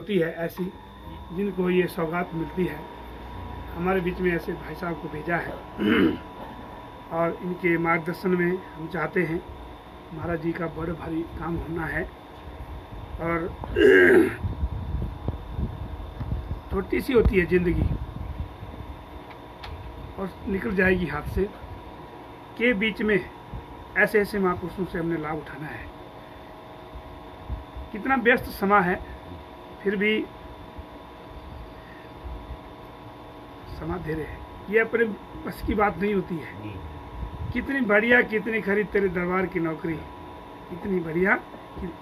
होती है ऐसी जिनको ये सौगात मिलती है। हमारे बीच में ऐसे भाई साहब को भेजा है और इनके मार्गदर्शन में हम चाहते हैं महाराज जी का बड़ा भारी काम होना है और छोटी सी होती है जिंदगी और निकल जाएगी हाथ से के बीच में ऐसे ऐसे महापुरुषों से हमने लाभ उठाना है। कितना व्यस्त समय है फिर भी समा दे रहे हैं, ये अपने बस की बात नहीं होती है। कितनी बढ़िया कितनी खरी तेरे दरबार की नौकरी, कितनी बढ़िया,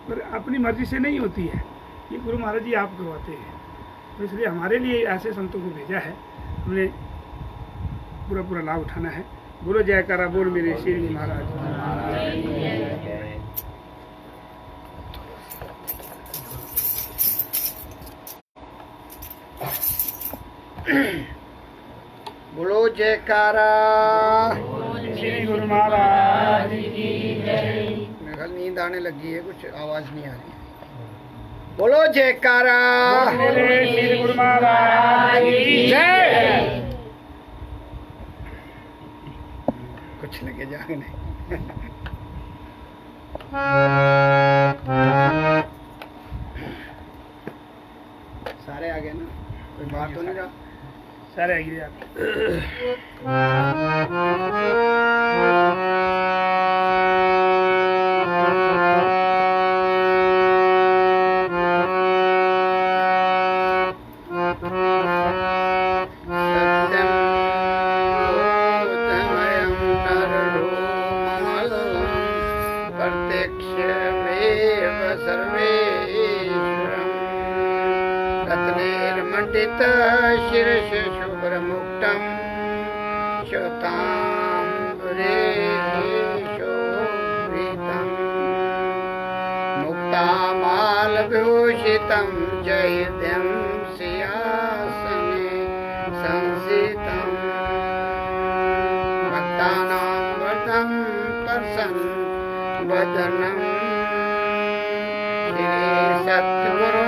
पर अपनी मर्जी से नहीं होती है, ये गुरु महाराज जी आप करवाते हैं। तो इसलिए हमारे लिए ऐसे संतों को भेजा है, हमने पूरा पूरा लाभ उठाना है। बोलो जयकारा बोल मेरे श्री महाराज। बोलो जयकारा श्री गुरु महाराज की जय। मेरे ख्याल नींद आने लगी है, कुछ आवाज नहीं आ रही है। बोलो जयकारा श्री गुरु महाराज की जय। कुछ लगे जागने। सारे आ गए ना, कोई बात तो नहीं रहा। सारे आ गए आप। रत्नैर्मण्डित शिरस शुभ्रमुक्तं श्वेताम्बरे शोभितं मुक्तामालविभूषितं जयद्यं सिंहासने संस्थितं भक्तानां वरदं प्रसन्नवदनं श्री सद्गुरुं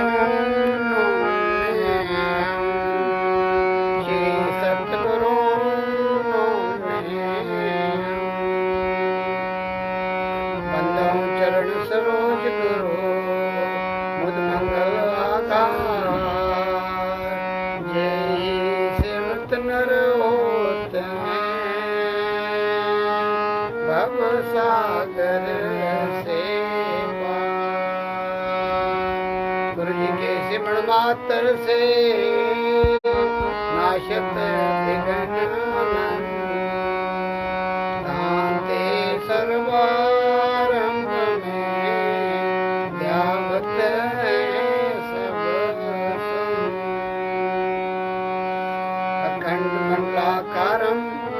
सरोज गुरु मुद मंगल आकार जय सेवत नर होत भव सागर से पार। गुरु जी के सिमरण मात्र से नाशत विघ्न दान्ते सर्वा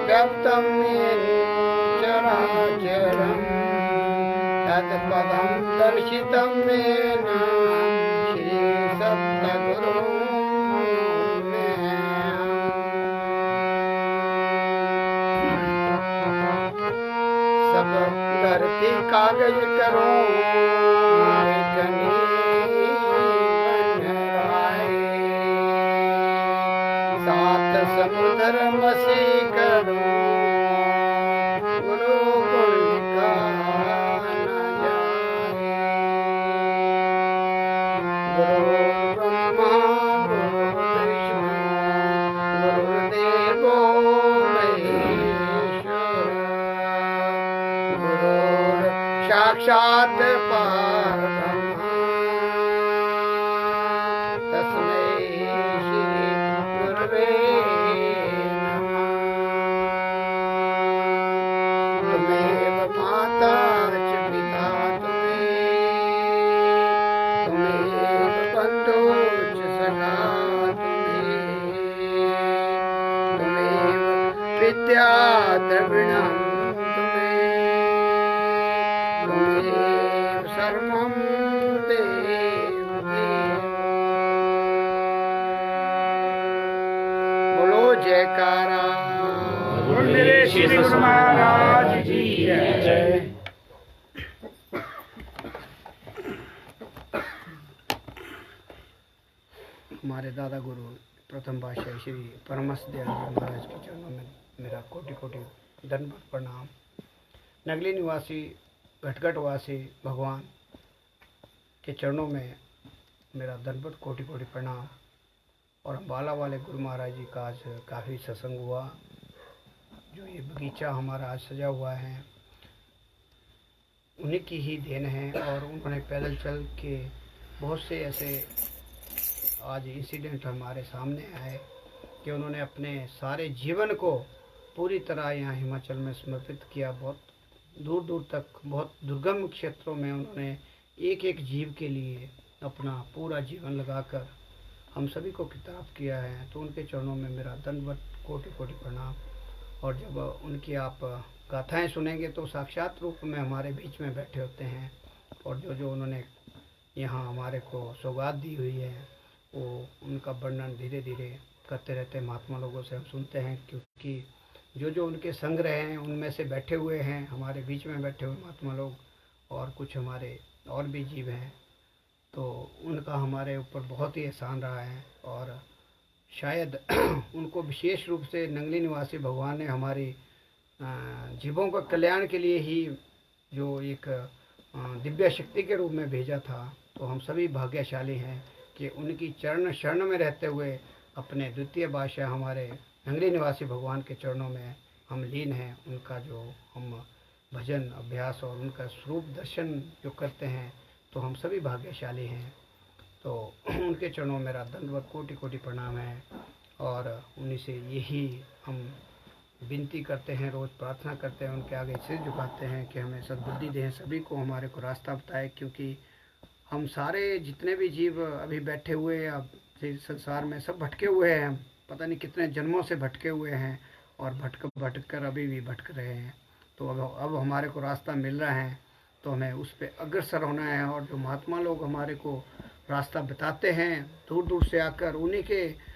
व्याप्तं येन चराचरं तत्पदं दर्शितं येन श्री सद्गुरु सब धरती कागज करो सात समुद्र मसी करो गुरु का न जाए। गुरु ब्रह्मा गुरु विष्णु गुरुदेवो महेश्वर गुरु साक्षात परब्रह्म तस्मै श्री गुरवे त्वमेव माता च पिता त्वमेव बन्धु च सखा त्वमेव विद्या द्रविणं त्वमेव सर्वं देव बोलो जयकारा बोल मेरे श्री गुरु महाराज की जय। हमारे दादा गुरु प्रथम पातशाही श्री परमहंस दयानंद जी महाराज के चरणों में मेरा कोटि कोटि दंडवत प्रणाम। नगली निवासी घटघट वासी भगवान के चरणों में मेरा दंडवत कोटि कोटि प्रणाम। और अम्बाला वाले गुरु महाराज जी का आज काफ़ी सत्संग हुआ। जो ये बगीचा हमारा आज सजा हुआ है उन्हीं की ही देन है। और उन्होंने पैदल चल के बहुत से ऐसे आज इंसिडेंट हमारे सामने आए कि उन्होंने अपने सारे जीवन को पूरी तरह यहाँ हिमाचल में समर्पित किया। बहुत दूर दूर तक, बहुत दुर्गम क्षेत्रों में उन्होंने एक एक जीव के लिए अपना पूरा जीवन लगाकर हम सभी को किताब किया है। तो उनके चरणों में मेरा दंडवत कोटि कोटि प्रणाम। और जब उनकी आप गाथाएं सुनेंगे तो साक्षात रूप में हमारे बीच में बैठे होते हैं। और जो उन्होंने यहाँ हमारे को सौगात दी हुई है वो उनका वर्णन धीरे धीरे करते रहते हैं। महात्मा लोगों से हम सुनते हैं, क्योंकि जो उनके संग्रह हैं उनमें से बैठे हुए हैं हमारे बीच में बैठे हुए महात्मा लोग, और कुछ हमारे और भी जीव हैं। तो उनका हमारे ऊपर बहुत ही एहसान रहा है। और शायद उनको विशेष रूप से नंगली निवासी भगवान ने हमारी जीवों का कल्याण के लिए ही जो एक दिव्य शक्ति के रूप में भेजा था। तो हम सभी भाग्यशाली हैं कि उनकी चरण शरण में रहते हुए अपने द्वितीय भाषा हमारे नंगली निवासी भगवान के चरणों में हम लीन हैं। उनका जो हम भजन अभ्यास और उनका स्वरूप दर्शन जो करते हैं तो हम सभी भाग्यशाली हैं। तो उनके चरणों में मेरा दंडवत कोटि कोटि प्रणाम है। और उन्हीं से यही हम विनती करते हैं, रोज़ प्रार्थना करते हैं, उनके आगे सिर झुकाते हैं कि हमें सद्बुद्धि दें, सभी को हमारे को रास्ता बताए। क्योंकि हम सारे जितने भी जीव अभी बैठे हुए अब संसार में सब भटके हुए हैं, पता नहीं कितने जन्मों से भटके हुए हैं और भटक कर अभी भी भटक रहे हैं। तो अब हमारे को रास्ता मिल रहा है तो हमें उस पर अग्रसर होना है। और जो महात्मा लोग हमारे को रास्ता बताते हैं दूर दूर से आकर, उन्हीं के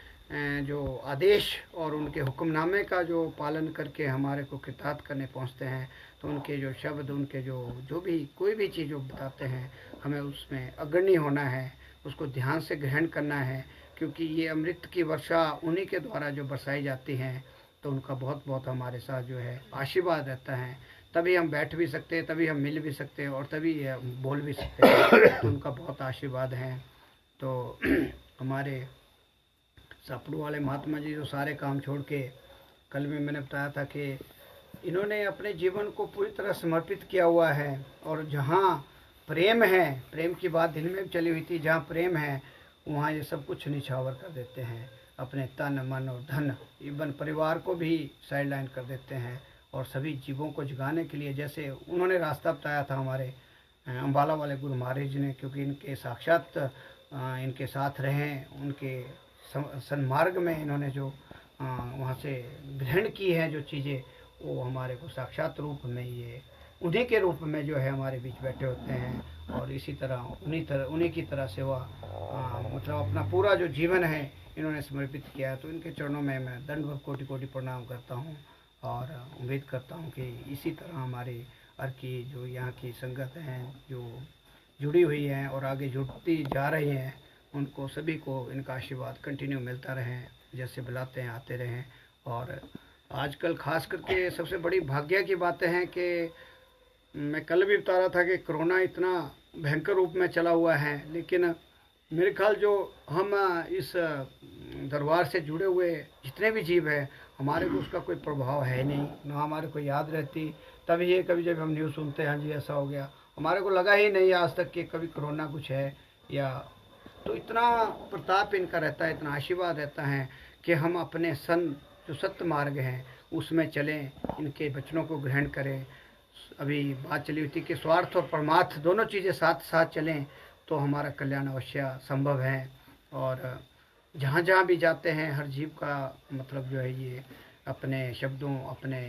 जो आदेश और उनके हुक्मनामे का जो पालन करके हमारे को कृतार्थ करने पहुंचते हैं। तो उनके जो शब्द, उनके जो भी कोई भी चीज़ जो बताते हैं हमें उसमें अग्रणी होना है, उसको ध्यान से ग्रहण करना है। क्योंकि ये अमृत की वर्षा उन्हीं के द्वारा जो बरसाई जाती हैं। तो उनका बहुत बहुत हमारे साथ जो है आशीर्वाद रहता है। तभी हम बैठ भी सकते हैं, तभी हम मिल भी सकते हैं और तभी बोल भी सकते हैं। तो उनका बहुत आशीर्वाद है। तो हमारे सापड़ू वाले महात्मा जी जो सारे काम छोड़ के, कल में मैंने बताया था कि इन्होंने अपने जीवन को पूरी तरह समर्पित किया हुआ है। और जहाँ प्रेम है, प्रेम की बात दिल में चली हुई थी, जहाँ प्रेम है वहाँ ये सब कुछ निछावर कर देते हैं। अपने तन मन और धन, इवन परिवार को भी साइड लाइन कर देते हैं। और सभी जीवों को जगाने के लिए जैसे उन्होंने रास्ता बताया था हमारे अम्बाला वाले गुरु महाराज जी ने, क्योंकि इनके साक्षात इनके साथ रहे, उनके सन्मार्ग में इन्होंने जो वहाँ से ग्रहण की है जो चीज़ें, वो हमारे को साक्षात रूप में ये उन्हीं के रूप में जो है हमारे बीच बैठे होते हैं। और इसी तरह उन्हीं की तरह सेवा मतलब अपना पूरा जो जीवन है इन्होंने समर्पित किया है। तो इनके चरणों में मैं दंडवत कोटि कोटि प्रणाम करता हूँ। और उम्मीद करता हूँ कि इसी तरह हमारे हर की जो यहाँ की संगत हैं जो जुड़ी हुई हैं और आगे जुड़ती जा रही हैं, उनको सभी को इनका आशीर्वाद कंटिन्यू मिलता रहे, जैसे बुलाते हैं आते रहें। और आजकल खास करके सबसे बड़ी भाग्य की बातें हैं कि मैं कल भी बता रहा था कि कोरोना इतना भयंकर रूप में चला हुआ है, लेकिन मेरे ख्याल जो हम इस दरबार से जुड़े हुए जितने भी जीव हैं, हमारे को उसका कोई प्रभाव है नहीं, ना हमारे को याद रहती। तभी ये कभी जब हम न्यूज़ सुनते हैं हाँ जी ऐसा हो गया, हमारे को लगा ही नहीं आज तक कि कभी कोरोना कुछ है या। तो इतना प्रताप इनका रहता है, इतना आशीर्वाद रहता है कि हम अपने जो सत्य मार्ग हैं उसमें चलें, इनके वचनों को ग्रहण करें। अभी बात चली हुई थी कि स्वार्थ और परमार्थ दोनों चीज़ें साथ साथ चलें तो हमारा कल्याण अवश्य संभव है। और जहाँ जहाँ भी जाते हैं हर जीव का मतलब जो है ये अपने शब्दों, अपने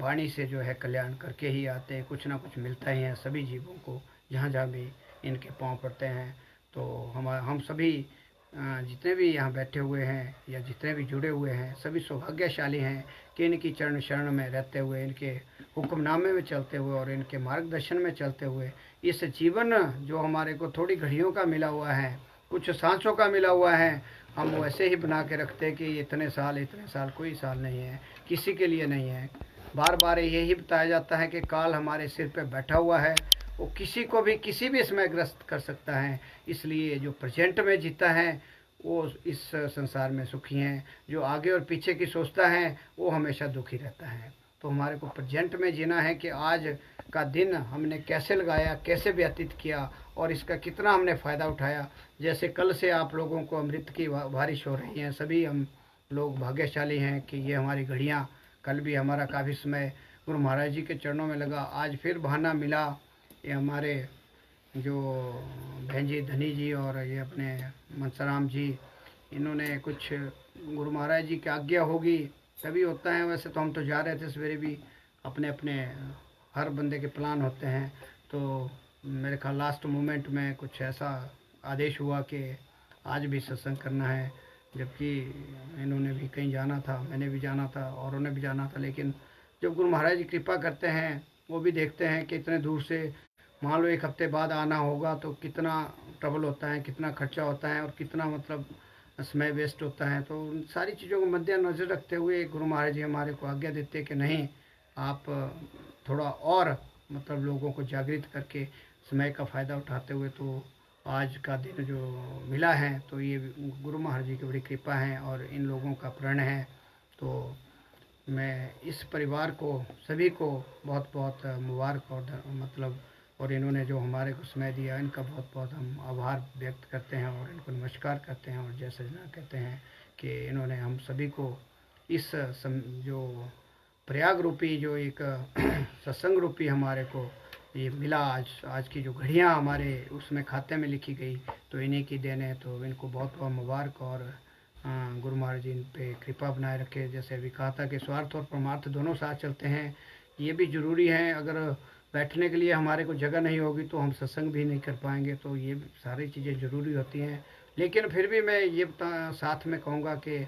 वाणी से जो है कल्याण करके ही आते हैं। कुछ ना कुछ मिलता ही है सभी जीवों को जहाँ जहाँ भी इनके पाँव पड़ते हैं। तो हम सभी जितने भी यहाँ बैठे हुए हैं या जितने भी जुड़े हुए हैं सभी सौभाग्यशाली हैं कि इनकी चरण शरण में रहते हुए, इनके हुक्मनामे में चलते हुए और इनके मार्गदर्शन में चलते हुए इस जीवन जो हमारे को थोड़ी घड़ियों का मिला हुआ है, कुछ सांसों का मिला हुआ है, हम वैसे ही बना के रखते हैं कि इतने साल, कोई साल नहीं है, किसी के लिए नहीं है। बार बार यही बताया जाता है कि काल हमारे सिर पे बैठा हुआ है, वो किसी को भी किसी भी समय ग्रस्त कर सकता है। इसलिए जो प्रेजेंट में जीता है वो इस संसार में सुखी हैं, जो आगे और पीछे की सोचता है वो हमेशा दुखी रहता है। तो हमारे को प्रेजेंट में जीना है कि आज का दिन हमने कैसे लगाया, कैसे व्यतीत किया और इसका कितना हमने फ़ायदा उठाया। जैसे कल से आप लोगों को अमृत की बारिश हो रही है, सभी हम लोग भाग्यशाली हैं कि ये हमारी घड़ियाँ, कल भी हमारा काफ़ी समय गुरु महाराज जी के चरणों में लगा, आज फिर बहाना मिला। ये हमारे जो बहन जी धनी जी और ये अपने मनसाराम जी, इन्होंने कुछ गुरु महाराज जी की आज्ञा होगी तभी होता है। वैसे तो हम तो जा रहे थे सवेरे भी, अपने अपने हर बंदे के प्लान होते हैं, तो मेरे ख्याल लास्ट मोमेंट में कुछ ऐसा आदेश हुआ कि आज भी सत्संग करना है, जबकि इन्होंने भी कहीं जाना था, मैंने भी जाना था, औरों ने भी जाना था। लेकिन जब गुरु महाराज जी कृपा करते हैं, वो भी देखते हैं कि इतने दूर से मान लो 1 हफ्ते बाद आना होगा तो कितना ट्रबल होता है, कितना खर्चा होता है और कितना मतलब समय वेस्ट होता है। तो उन सारी चीज़ों को मद्देनज़र रखते हुए गुरु महाराज जी हमारे को आज्ञा देते कि नहीं, आप थोड़ा और मतलब लोगों को जागृत करके समय का फ़ायदा उठाते हुए तो आज का दिन जो मिला है, तो ये गुरु महाराज जी की बड़ी कृपा है और इन लोगों का प्रण है। तो मैं इस परिवार को सभी को बहुत बहुत मुबारक और इन्होंने जो हमारे को समय दिया, इनका बहुत बहुत हम आभार व्यक्त करते हैं और इनको नमस्कार करते हैं। और जय सजना कहते हैं कि इन्होंने हम सभी को इस जो प्रयाग रूपी जो एक सत्संग रूपी हमारे को ये मिला, आज की जो घड़ियाँ हमारे उसमें खाते में लिखी गई, तो इन्हीं की देन है। तो इनको बहुत बहुत मुबारक और गुरु महाराज जी इन पे कृपा बनाए रखे। जैसे अभी कहा था कि स्वार्थ और परमार्थ दोनों साथ चलते हैं, ये भी ज़रूरी है। अगर बैठने के लिए हमारे को जगह नहीं होगी तो हम सत्संग भी नहीं कर पाएंगे, तो ये सारी चीज़ें ज़रूरी होती हैं। लेकिन फिर भी मैं ये साथ में कहूँगा कि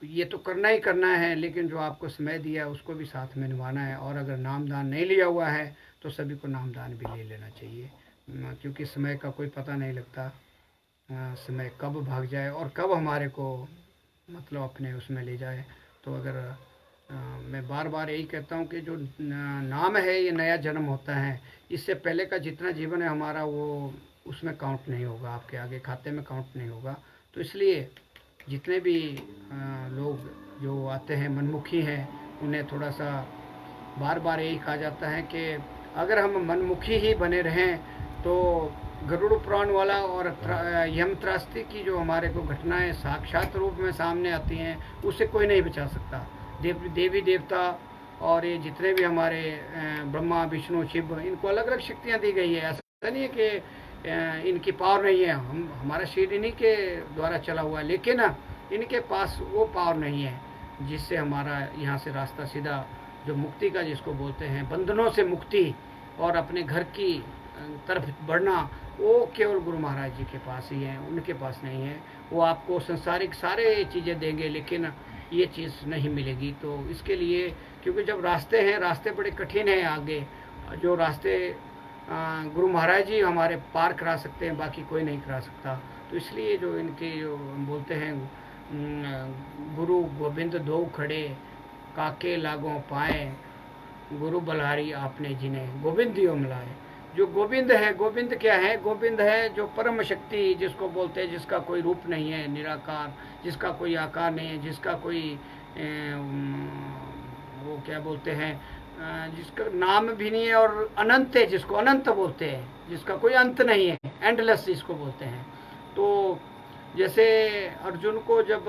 ये तो करना ही करना है, लेकिन जो आपको समय दिया है उसको भी साथ में निभाना है। और अगर नामदान नहीं लिया हुआ है तो सभी को नामदान भी ले लेना चाहिए, क्योंकि समय का कोई पता नहीं लगता, समय कब भाग जाए और कब हमारे को मतलब अपने उसमें ले जाए। तो अगर मैं बार बार यही कहता हूँ कि जो नाम है ये नया जन्म होता है, इससे पहले का जितना जीवन है हमारा वो उसमें काउंट नहीं होगा, आपके आगे खाते में काउंट नहीं होगा। तो इसलिए जितने भी लोग जो आते हैं मनमुखी हैं, उन्हें थोड़ा सा बार बार यही कहा जाता है कि अगर हम मनमुखी ही बने रहें तो गरुड़ पुराण वाला और यम त्रासदी की जो हमारे को घटनाएं साक्षात रूप में सामने आती हैं, उससे कोई नहीं बचा सकता। देवी देवता और ये जितने भी हमारे ब्रह्मा विष्णु शिव, इनको अलग अलग शक्तियाँ दी गई है। ऐसा नहीं है कि इनकी पावर नहीं है, हमारा शरीर इन्हीं के द्वारा चला हुआ है, लेकिन इनके पास वो पावर नहीं है जिससे हमारा यहाँ से रास्ता सीधा जो मुक्ति का जिसको बोलते हैं, बंधनों से मुक्ति और अपने घर की तरफ बढ़ना, वो केवल गुरु महाराज जी के पास ही है, उनके पास नहीं है। वो आपको संसारिक सारे चीज़ें देंगे लेकिन ये चीज़ नहीं मिलेगी। तो इसके लिए, क्योंकि जब रास्ते हैं, रास्ते बड़े कठिन हैं, आगे जो रास्ते गुरु महाराज जी हमारे पार करा सकते हैं, बाकी कोई नहीं करा सकता। तो इसलिए जो इनके जो बोलते हैं गुरु गोविंद दो खड़े काके लागों पाए, गुरु बलहारी आपने जिन्हें गोविंद दियो मिलाए। जो गोविंद है, गोविंद क्या है? गोविंद है जो परम शक्ति जिसको बोलते हैं, जिसका कोई रूप नहीं है, निराकार, जिसका कोई आकार नहीं है, जिसका कोई वो क्या बोलते हैं, जिसका नाम भी नहीं है और अनंत है, जिसको अनंत बोलते हैं, जिसका कोई अंत नहीं है, एंडलेस जिसको बोलते हैं। तो जैसे अर्जुन को जब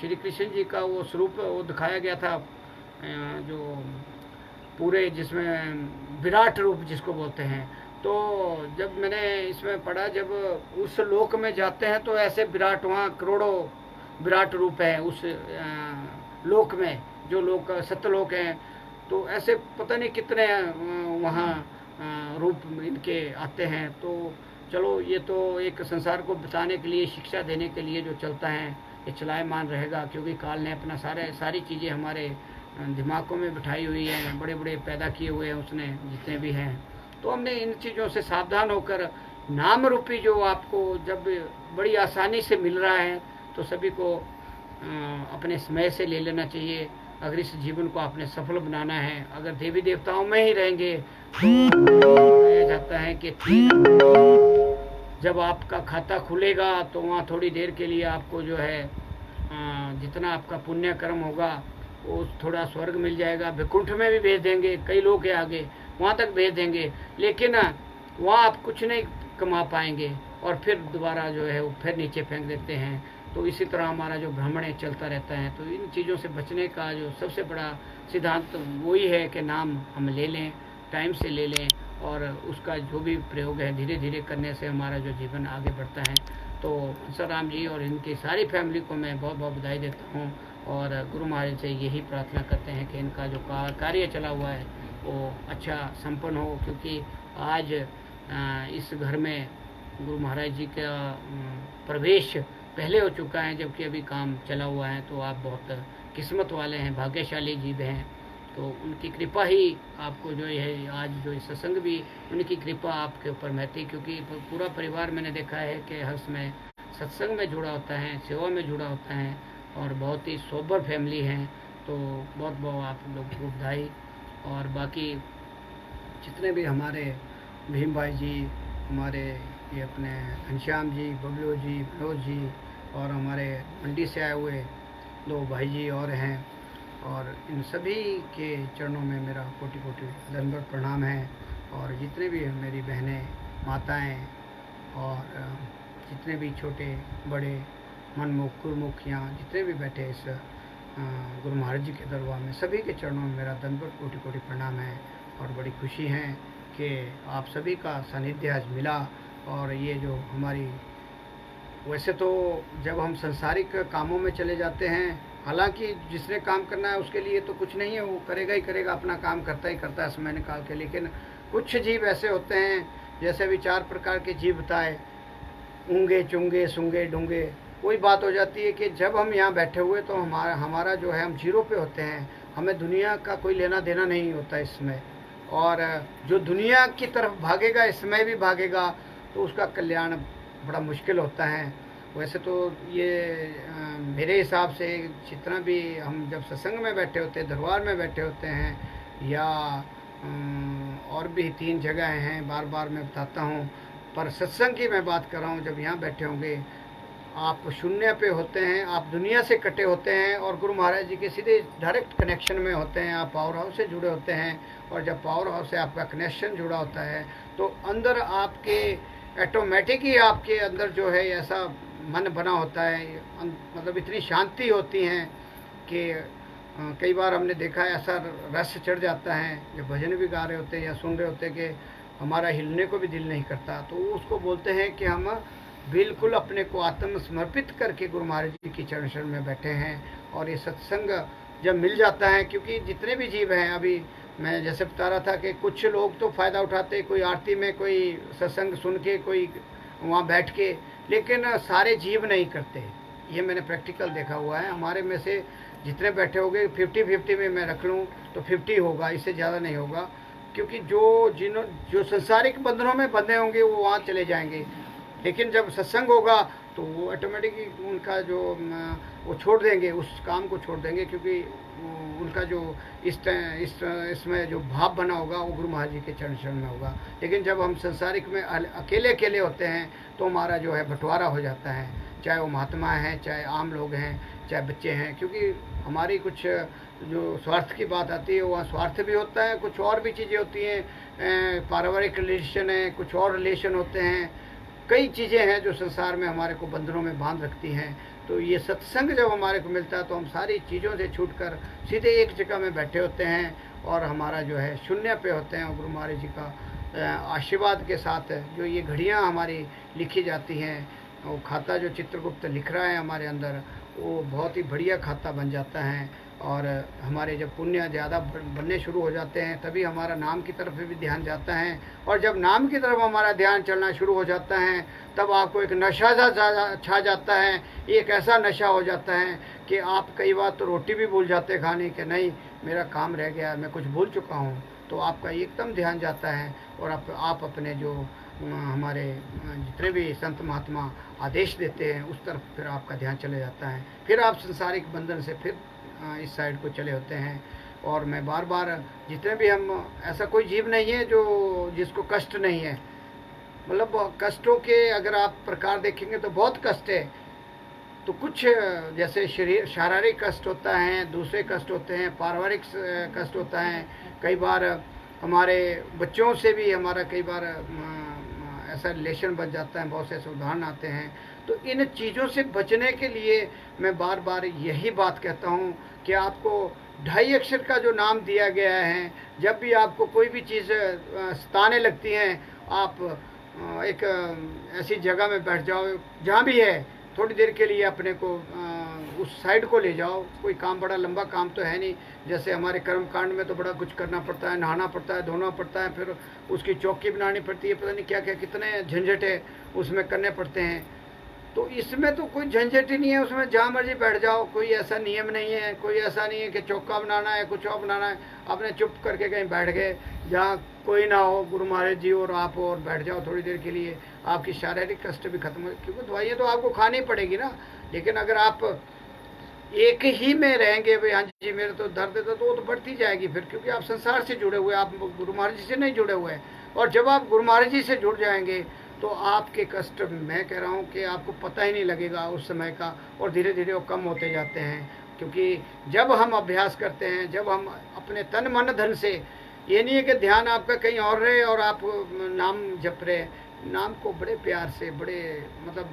श्री कृष्ण जी का वो स्वरूप वो दिखाया गया था, जो पूरे जिसमें विराट रूप जिसको बोलते हैं, तो जब मैंने इसमें पढ़ा, जब उस लोक में जाते हैं तो ऐसे विराट, वहाँ करोड़ों विराट रूप है उस लोक में, जो लोक सत्यलोक हैं, तो ऐसे पता नहीं कितने वहाँ रूप इनके आते हैं। तो चलो, ये तो एक संसार को बताने के लिए, शिक्षा देने के लिए जो चलता है, ये चलायमान रहेगा, क्योंकि काल ने अपना सारी चीज़ें हमारे दिमागों में बिठाई हुई हैं, बड़े बड़े पैदा किए हुए हैं उसने, जितने भी हैं। तो हमने इन चीज़ों से सावधान होकर नाम रूपी जो आपको जब बड़ी आसानी से मिल रहा है तो सभी को अपने समय से ले लेना चाहिए। अगर इस जीवन को आपने सफल बनाना है, अगर देवी देवताओं में ही रहेंगे तो कहा जाता है कि जब आपका खाता खुलेगा तो वहाँ थोड़ी देर के लिए आपको जो है जितना आपका पुण्य कर्म होगा वो थोड़ा स्वर्ग मिल जाएगा, वैकुंठ में भी भेज देंगे, कई लोग के आगे वहाँ तक भेज देंगे, लेकिन वहाँ आप कुछ नहीं कमा पाएंगे और फिर दोबारा जो है वो फिर नीचे फेंक देते हैं। तो इसी तरह हमारा जो भ्रमण है चलता रहता है। तो इन चीज़ों से बचने का जो सबसे बड़ा सिद्धांत वही है कि नाम हम ले लें, टाइम से ले लें, और उसका जो भी प्रयोग है धीरे धीरे करने से हमारा जो जीवन आगे बढ़ता है। तो हंसाराम जी और इनकी सारी फैमिली को मैं बहुत बहुत बधाई देता हूँ और गुरु महाराज से यही प्रार्थना करते हैं कि इनका जो कार्य चला हुआ है वो अच्छा संपन्न हो, क्योंकि आज इस घर में गुरु महाराज जी का प्रवेश पहले हो चुका है, जबकि अभी काम चला हुआ है। तो आप बहुत किस्मत वाले हैं, भाग्यशाली जीव हैं। तो उनकी कृपा ही आपको जो है आज जो सत्संग भी उनकी कृपा आपके ऊपर महती, क्योंकि पूरा परिवार मैंने देखा है कि हर समय सत्संग में जुड़ा होता है, सेवा में जुड़ा होता है और बहुत ही सोबर फैमिली है। तो बहुत बहुत आप लोग को बधाई। और बाकी जितने भी हमारे भीम भाई जी, हमारे ये अपने घनश्याम जी, बबलू जी, मनोज जी और हमारे मंडी से आए हुए 2 भाई जी और हैं, और इन सभी के चरणों में मेरा कोटि कोटि दंडवत प्रणाम है। और जितने भी मेरी बहनें, माताएं और जितने भी छोटे बड़े मनमुख गुरुमुख यहाँ जितने भी बैठे इस गुरु महाराज जी के दरबार में, सभी के चरणों में मेरा दंडवत कोटि कोटि प्रणाम है। और बड़ी खुशी है कि आप सभी का सानिध्य आज मिला। और ये जो हमारी, वैसे तो जब हम संसारिक कामों में चले जाते हैं, हालांकि जिसने काम करना है उसके लिए तो कुछ नहीं है, वो करेगा ही करेगा, अपना काम करता ही करता है समय निकाल के। लेकिन कुछ जीव ऐसे होते हैं, जैसे भी 4 प्रकार के जीव बताए, ऊँगे चुंगे सूंगे डूंगे, वही बात हो जाती है कि जब हम यहाँ बैठे हुए तो हमारा जो है हम जीरो पे होते हैं, हमें दुनिया का कोई लेना देना नहीं होता इसमें। और जो दुनिया की तरफ भागेगा इसमें भी भागेगा तो उसका कल्याण बड़ा मुश्किल होता है। वैसे तो ये मेरे हिसाब से जितना भी हम जब सत्संग में बैठे होते हैं, दरबार में बैठे होते हैं, या और भी 3 जगह हैं, बार बार मैं बताता हूँ, पर सत्संग की मैं बात कर रहा हूँ। जब यहाँ बैठे होंगे आप शून्य पे होते हैं, आप दुनिया से कटे होते हैं और गुरु महाराज जी के सीधे डायरेक्ट कनेक्शन में होते हैं, आप पावर हाउस से जुड़े होते हैं। और जब पावर हाउस से आपका कनेक्शन जुड़ा होता है तो अंदर आपके ऑटोमेटिक ही आपके अंदर जो है ऐसा मन बना होता है, मतलब इतनी शांति होती है कि कई बार हमने देखा है ऐसा रस चढ़ जाता है जब भजन भी गा रहे होते हैं या सुन रहे होते हैं कि हमारा हिलने को भी दिल नहीं करता। तो उसको बोलते हैं कि हम बिल्कुल अपने को आत्म समर्पित करके गुरु महाराज जी की चरण शरण में बैठे हैं। और ये सत्संग जब मिल जाता है, क्योंकि जितने भी जीव हैं, अभी मैं जैसे बता रहा था कि कुछ लोग तो फ़ायदा उठाते, कोई आरती में, कोई सत्संग सुन के, कोई वहाँ बैठ के, लेकिन सारे जीव नहीं करते। ये मैंने प्रैक्टिकल देखा हुआ है। हमारे में से जितने बैठे होंगे 50-50 में मैं रख लूँ तो 50 होगा, इससे ज़्यादा नहीं होगा। क्योंकि जो संसारिक बंधनों में बंधे होंगे वो वहाँ चले जाएंगे, लेकिन जब सत्संग होगा तो वो ऑटोमेटिकली उनका जो वो छोड़ देंगे, उस काम को छोड़ देंगे, क्योंकि उनका जो इसमें जो भाव बना होगा वो गुरु महाराज जी के चरण शरण में होगा। लेकिन जब हम संसारिक में अकेले अकेले होते हैं तो हमारा जो है बंटवारा हो जाता है, चाहे वो महात्मा हैं, चाहे आम लोग हैं, चाहे बच्चे हैं। क्योंकि हमारी कुछ जो स्वार्थ की बात आती है वहाँ स्वार्थ भी होता है, कुछ और भी चीज़ें होती हैं, पारिवारिक रिलेशन है, कुछ और रिलेशन होते हैं, कई चीज़ें हैं जो संसार में हमारे को बंधनों में बांध रखती हैं। तो ये सत्संग जब हमारे को मिलता है तो हम सारी चीज़ों से छूटकर सीधे एक जगह में बैठे होते हैं और हमारा जो है शून्य पे होते हैं। और गुरु महाराज जी का आशीर्वाद के साथ जो ये घड़ियाँ हमारी लिखी जाती हैं, वो खाता जो चित्रगुप्त लिख रहा है हमारे अंदर, वो बहुत ही बढ़िया खाता बन जाता है। और हमारे जब पुण्य ज़्यादा बनने शुरू हो जाते हैं तभी हमारा नाम की तरफ भी ध्यान जाता है। और जब नाम की तरफ हमारा ध्यान चलना शुरू हो जाता है तब आपको एक नशा सा छा जाता है। एक ऐसा नशा हो जाता है कि आप कई बार तो रोटी भी भूल जाते खाने के, नहीं मेरा काम रह गया, मैं कुछ भूल चुका हूँ। तो आपका एकदम ध्यान जाता है और आप अपने जो हमारे जितने भी संत महात्मा आदेश देते हैं उस तरफ फिर आपका ध्यान चले जाता है, फिर आप संसारिक बंधन से फिर इस साइड को चले होते हैं। और मैं बार बार जितने भी हम, ऐसा कोई जीव नहीं है जो जिसको कष्ट नहीं है, मतलब कष्टों के अगर आप प्रकार देखेंगे तो बहुत कष्ट है। तो कुछ जैसे शरीर शारीरिक कष्ट होता है, दूसरे कष्ट होते हैं, पारिवारिक कष्ट होता है, कई बार हमारे बच्चों से भी हमारा कई बार ऐसा रिलेशन बन जाता है, बहुत से ऐसे उदाहरण आते हैं। तो इन चीज़ों से बचने के लिए मैं बार बार यही बात कहता हूँ कि आपको 2.5 अक्षर का जो नाम दिया गया है, जब भी आपको कोई भी चीज़ सताने लगती हैं, आप एक ऐसी जगह में बैठ जाओ जहाँ भी है, थोड़ी देर के लिए अपने को उस साइड को ले जाओ। कोई काम बड़ा लंबा काम तो है नहीं, जैसे हमारे कर्म कांड में तो बड़ा कुछ करना पड़ता है, नहाना पड़ता है, धोना पड़ता है, फिर उसकी चौकी बनानी पड़ती है, पता नहीं क्या क्या कितने झंझट है उसमें करने पड़ते हैं। तो इसमें तो कोई झंझट ही नहीं है, उसमें जहाँ मर्जी बैठ जाओ, कोई ऐसा नियम नहीं है, कोई ऐसा नहीं है कि चौका बनाना है, कुछ और बनाना है। अपने चुप करके कहीं बैठ गए जहाँ कोई ना हो, गुरु महाराज जी और आप हो, और बैठ जाओ थोड़ी देर के लिए, आपकी शारीरिक कष्ट भी खत्म हो। क्योंकि दवाइयाँ तो आपको खानी पड़ेगी ना, लेकिन अगर आप एक ही में रहेंगे, भाई हाँ जी मेरे तो दर्द है, तो वो तो बढ़ती जाएगी फिर, क्योंकि आप संसार से जुड़े हुए, आप गुरु महाराज जी से नहीं जुड़े हुए हैं। और जब आप गुरु महाराज जी से जुड़ जाएंगे तो आपके कष्ट, मैं कह रहा हूँ कि आपको पता ही नहीं लगेगा उस समय का, और धीरे धीरे वो कम होते जाते हैं। क्योंकि जब हम अभ्यास करते हैं, जब हम अपने तन मन धन से, ये नहीं है कि ध्यान आपका कहीं और रहे और आप नाम जप रहे, नाम को बड़े प्यार से, बड़े मतलब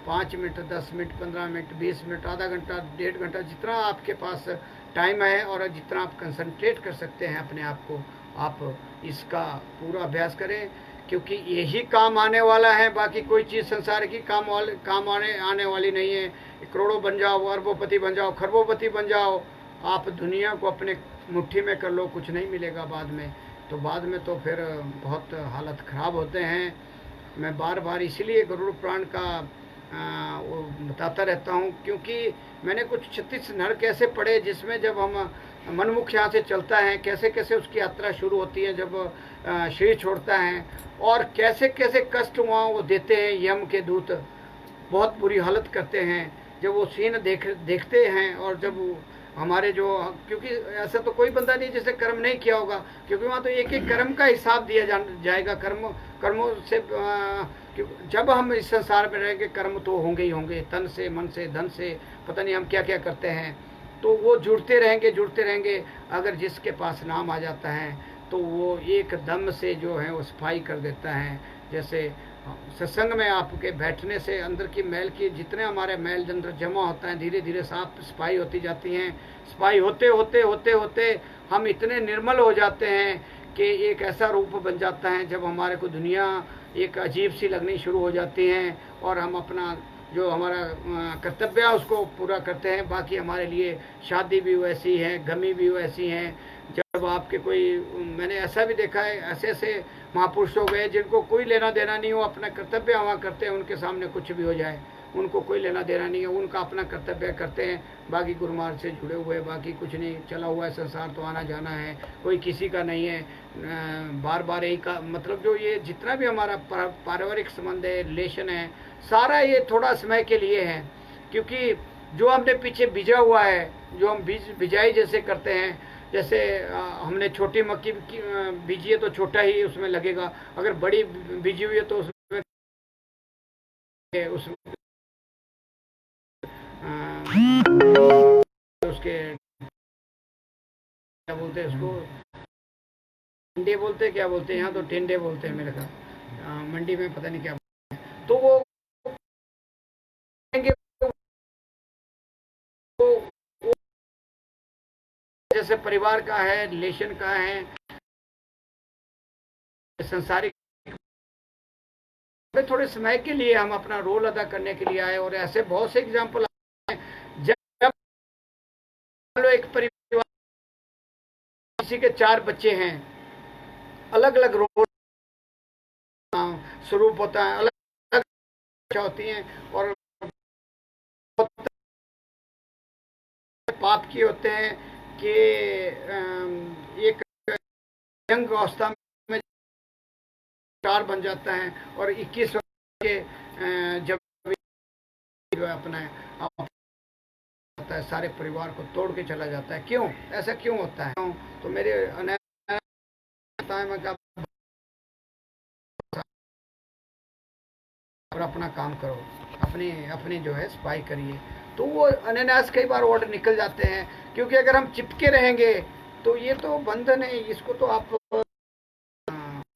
5 मिनट, 10 मिनट, 15 मिनट, 20 मिनट, आधा घंटा, 1.5 घंटा, जितना आपके पास टाइम है और जितना आप कंसंट्रेट कर सकते हैं अपने आप को, आप इसका पूरा अभ्यास करें। क्योंकि यही काम आने वाला है, बाकी कोई चीज़ संसार की काम आने वाली नहीं है। करोड़ों बन जाओ, अरबोपति बन जाओ, खरबोपति बन जाओ, आप दुनिया को अपने मुट्ठी में कर लो, कुछ नहीं मिलेगा बाद में। तो बाद में तो फिर बहुत हालत ख़राब होते हैं। मैं बार बार इसलिए गरुड़ पुराण का वो बताता रहता हूँ, क्योंकि मैंने कुछ 36 नर कैसे पढ़े, जिसमें जब हम मनमुख यहाँ से चलता है, कैसे कैसे उसकी यात्रा शुरू होती है, जब शरीर छोड़ता है, और कैसे कैसे कष्ट वहाँ वो देते हैं यम के दूत, बहुत बुरी हालत करते हैं। जब वो सीन देखते हैं, और जब हमारे जो, क्योंकि ऐसा तो कोई बंदा नहीं जिसने कर्म नहीं किया होगा, क्योंकि वहाँ तो एक एक कर्म का हिसाब दिया जाएगा। कर्मों से जब हम इस संसार में रहेंगे, कर्म तो होंगे ही होंगे, तन से, मन से, धन से, पता नहीं हम क्या क्या करते हैं। तो वो जुड़ते रहेंगे। अगर जिसके पास नाम आ जाता है तो वो एक दम से जो है वो सफाई कर देता है। जैसे सत्संग में आपके बैठने से अंदर की मैल की, जितने हमारे मैल अंदर जमा होता है, धीरे धीरे साफ सफाई होती जाती हैं। सफाई होते हम इतने निर्मल हो जाते हैं कि एक ऐसा रूप बन जाता है, जब हमारे को दुनिया एक अजीब सी लगनी शुरू हो जाती है, और हम अपना जो हमारा कर्तव्य है उसको पूरा करते हैं। बाकी हमारे लिए शादी भी वैसी है, गमी भी वैसी हैं। जब आपके कोई, मैंने ऐसा भी देखा है, ऐसे ऐसे महापुरुष हो गए जिनको कोई लेना देना नहीं हो, अपना कर्तव्य वहाँ करते हैं, उनके सामने कुछ भी हो जाए उनको कोई लेना देना नहीं है, उनका अपना कर्तव्य करते हैं, बाकी गुरु महाराज से जुड़े हुए, बाकी कुछ नहीं, चला हुआ है संसार, तो आना जाना है, कोई किसी का नहीं है। बार बार यही का मतलब, जो ये जितना भी हमारा पारिवारिक संबंध है, रिलेशन है, सारा ये थोड़ा समय के लिए है। क्योंकि जो हमने पीछे बीजा हुआ है, जो हम बिजाई जैसे करते हैं, जैसे हमने छोटी मक्की बीजी है तो छोटा ही उसमें लगेगा, अगर बड़ी बीजी हुई है तो उसमें उसके क्या बोलते हैं उसको, टिंडे बोलते हैं, क्या बोलते हैं यहाँ तो टिंडे बोलते हैं मेरे ख्याल, मंडी में पता नहीं क्या बोलते हैं। तो वो जैसे परिवार का है, रिलेशन का है, संसारिक, थोड़े समय के लिए हम अपना रोल अदा करने के लिए आए। और ऐसे बहुत से एग्जाम्पल हैं, जब एक परिवार, किसी के 4 बच्चे हैं, अलग अलग रोल स्वरूप होता है, अलग अलग होती हैं, और पाप किए होते हैं कि एक यंग अवस्था में स्टार बन जाता है और 21 वर्ष के जब जो है अपना होता है सारे परिवार को तोड़ के चला जाता है। क्यों ऐसा क्यों होता है? तो मेरे और अपना काम करो, अपनी अपनी जो है सफाई करिए। तो वो अनानास कई बार ऑर्डर निकल जाते हैं, क्योंकि अगर हम चिपके रहेंगे तो ये तो बंधन है, इसको तो आप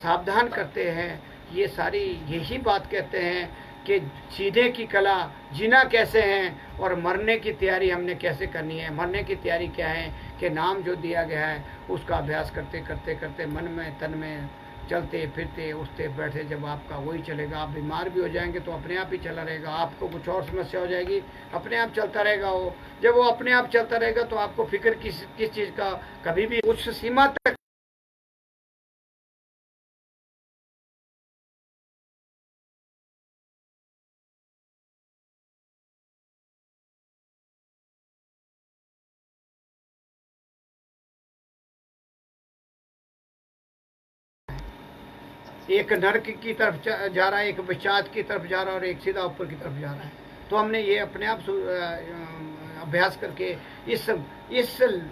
सावधान करते हैं। ये सारी यही बात कहते हैं कि जीने की कला, जीना कैसे है और मरने की तैयारी हमने कैसे करनी है। मरने की तैयारी क्या है कि नाम जो दिया गया है उसका अभ्यास करते करते करते मन में तन में चलते फिरते उठते बैठे, जब आपका वही चलेगा, आप बीमार भी हो जाएंगे तो अपने आप ही चला रहेगा। आपको कुछ और समस्या हो जाएगी, अपने आप चलता रहेगा वो। जब वो अपने आप चलता रहेगा तो आपको फिक्र किस चीज़ का कभी भी उस सीमा तक एक नरक की तरफ जा रहा है, एक विषाद की तरफ जा रहा है और एक सीधा ऊपर की तरफ जा रहा है। तो हमने ये अपने आप अभ्यास करके इस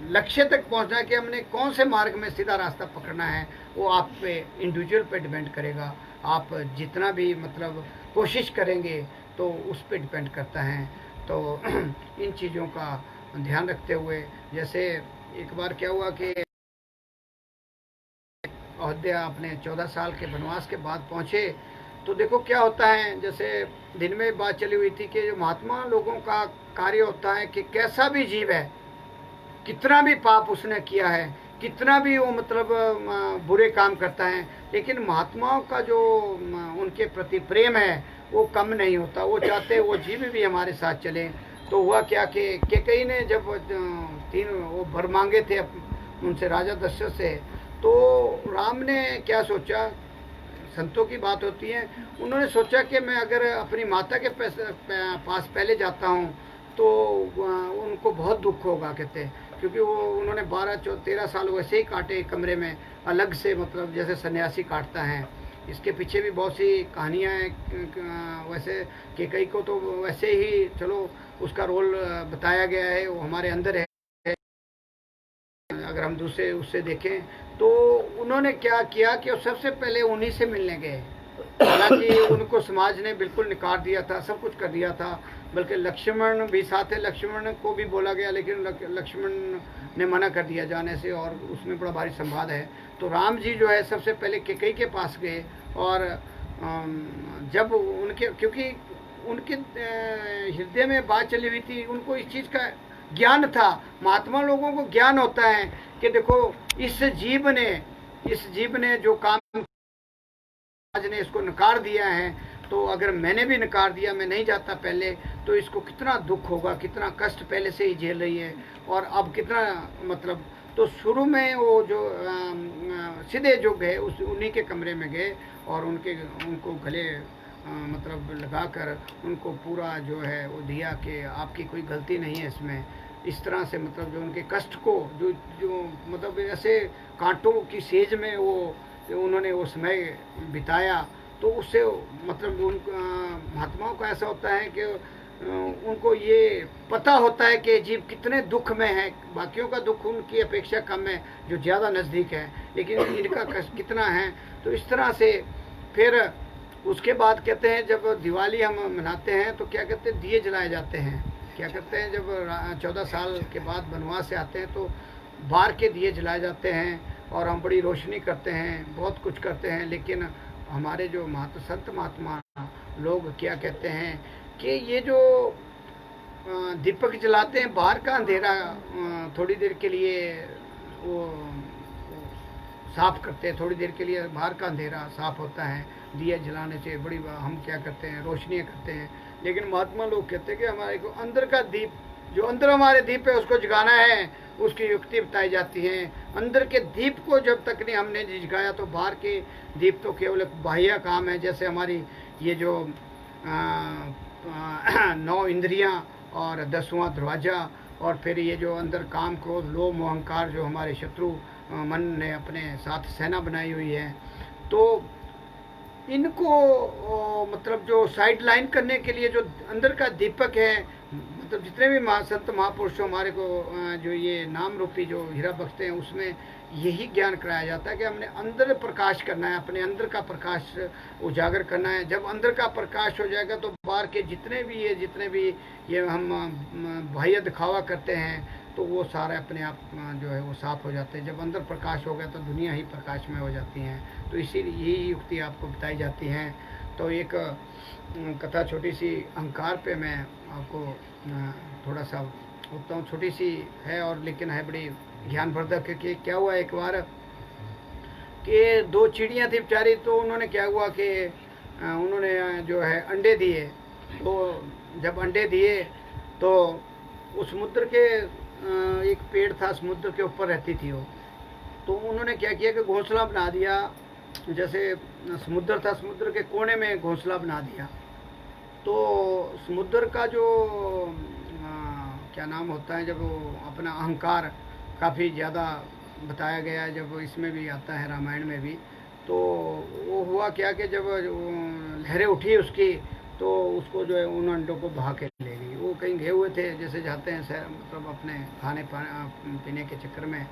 लक्ष्य तक पहुंचना है कि हमने कौन से मार्ग में सीधा रास्ता पकड़ना है। वो आप पे इंडिविजुअल पे डिपेंड करेगा। आप जितना भी मतलब कोशिश करेंगे तो उस पर डिपेंड करता है। तो इन चीज़ों का ध्यान रखते हुए, जैसे एक बार क्या हुआ कि अयोध्या अपने 14 साल के वनवास के बाद पहुंचे, तो देखो क्या होता है। जैसे दिन में बात चली हुई थी कि जो महात्मा लोगों का कार्य होता है कि कैसा भी जीव है, कितना भी पाप उसने किया है, कितना भी वो मतलब बुरे काम करता है, लेकिन महात्माओं का जो उनके प्रति प्रेम है वो कम नहीं होता। वो चाहते वो जीव भी हमारे साथ चले। तो हुआ क्या कि कैकेयी ने जब 3 वो वर मांगे थे उनसे, राजा दशरथ से, तो राम ने क्या सोचा, संतों की बात होती है, उन्होंने सोचा कि मैं अगर अपनी माता के पास पहले जाता हूँ तो उनको बहुत दुख होगा, कहते हैं, क्योंकि वो उन्होंने 12-13 साल वैसे ही काटे कमरे में अलग से, मतलब जैसे सन्यासी काटता है। इसके पीछे भी बहुत सी कहानियाँ हैं। वैसे कैकेयी को तो वैसे ही चलो उसका रोल बताया गया है, वो हमारे अंदर है। अगर हम दूसरे उससे देखें तो उन्होंने क्या किया कि सबसे पहले उन्हीं से मिलने गए। हालांकि उनको समाज ने बिल्कुल निकाल दिया था, सब कुछ कर दिया था, बल्कि लक्ष्मण भी साथ है, लक्ष्मण को भी बोला गया, लेकिन लक्ष्मण ने मना कर दिया जाने से, और उसमें बड़ा भारी संवाद है। तो राम जी जो है सबसे पहले कैकेयी के पास गए, और जब उनके, क्योंकि उनके हृदय में बात चली हुई थी, उनको इस चीज़ का ज्ञान था। महात्मा लोगों को ज्ञान होता है कि देखो इस जीव ने जो काम आज ने इसको नकार दिया है, तो अगर मैंने भी नकार दिया, मैं नहीं जाता पहले, तो इसको कितना दुख होगा, कितना कष्ट पहले से ही झेल रही है, और अब कितना मतलब। तो शुरू में वो जो सीधे जो गए उन्हीं के कमरे में गए और उनको गले मतलब लगाकर उनको पूरा जो है वो दिया कि आपकी कोई गलती नहीं है इसमें। इस तरह से मतलब जो उनके कष्ट को जो मतलब ऐसे कांटों की सेज में वो उन्होंने वो समय बिताया, तो उससे मतलब उन महात्माओं का ऐसा होता है कि उनको ये पता होता है कि जीव कितने दुख में है। बाकियों का दुख उनकी अपेक्षा कम है जो ज़्यादा नज़दीक है, लेकिन इनका कष्ट कितना है। तो इस तरह से फिर उसके बाद कहते हैं जब दिवाली हम मनाते हैं तो क्या कहते हैं, दिए जलाए जाते हैं। क्या करते हैं, जब 14 साल के बाद वनवास से आते हैं तो बाहर के दिए जलाए जाते हैं और हम बड़ी रोशनी करते हैं, बहुत कुछ करते हैं। लेकिन हमारे जो संत महात्मा लोग क्या कहते हैं कि ये जो दीपक जलाते हैं, बाहर का अंधेरा थोड़ी देर के लिए वो साफ करते हैं, थोड़ी देर के लिए बाहर का अंधेरा साफ होता है दिया जलाने से। बड़ी हम क्या करते हैं, रोशनियाँ करते हैं। लेकिन महात्मा लोग कहते हैं कि हमारे को अंदर का दीप, जो अंदर हमारे दीप है उसको जगाना है, उसकी युक्ति बताई जाती है। अंदर के दीप को जब तक नहीं हमने जगाया तो बाहर के दीप तो केवल एक बाह्य काम है। जैसे हमारी ये जो 9 इंद्रियां और 10वां दरवाज़ा, और फिर ये जो अंदर काम क्रोध लोभ मोह अहंकार जो हमारे शत्रु मन ने अपने साथ सेना बनाई हुई है, तो इनको मतलब जो साइड लाइन करने के लिए जो अंदर का दीपक है, मतलब जितने भी संत महापुरुषों हमारे को जो ये नाम रूपी जो हीरा बख्शते हैं, उसमें यही ज्ञान कराया जाता है कि हमने अंदर प्रकाश करना है, अपने अंदर का प्रकाश उजागर करना है। जब अंदर का प्रकाश हो जाएगा तो बाहर के जितने भी ये हम बाह्य दिखावा करते हैं तो वो सारे अपने आप जो है वो साफ हो जाते हैं। जब अंदर प्रकाश हो गया तो दुनिया ही प्रकाशमय हो जाती हैं। तो इसीलिए यही युक्ति आपको बताई जाती हैं। तो एक कथा छोटी सी अहंकार पे मैं आपको थोड़ा सा होता हूँ, छोटी सी है और लेकिन है बड़ी ज्ञानवर्धक। कि क्या हुआ एक बार कि दो चिड़ियाँ थी बेचारी, तो उन्होंने क्या हुआ कि उन्होंने जो है अंडे दिए। तो जब अंडे दिए तो उस समुद्र के एक पेड़ था, समुद्र के ऊपर रहती थी वो। तो उन्होंने क्या किया कि घोंसला बना दिया, जैसे समुद्र था, समुद्र के कोने में घोंसला बना दिया। तो समुद्र का जो क्या नाम होता है, जब वो अपना अहंकार काफ़ी ज़्यादा बताया गया है, जब इसमें भी आता है रामायण में भी। तो वो हुआ क्या कि जब लहरें उठी उसकी, तो उसको जो है उन अंडों को बहा के ले गई। वो कहीं गए हुए थे, जैसे जाते हैं मतलब अपने खाने पीने के चक्कर में।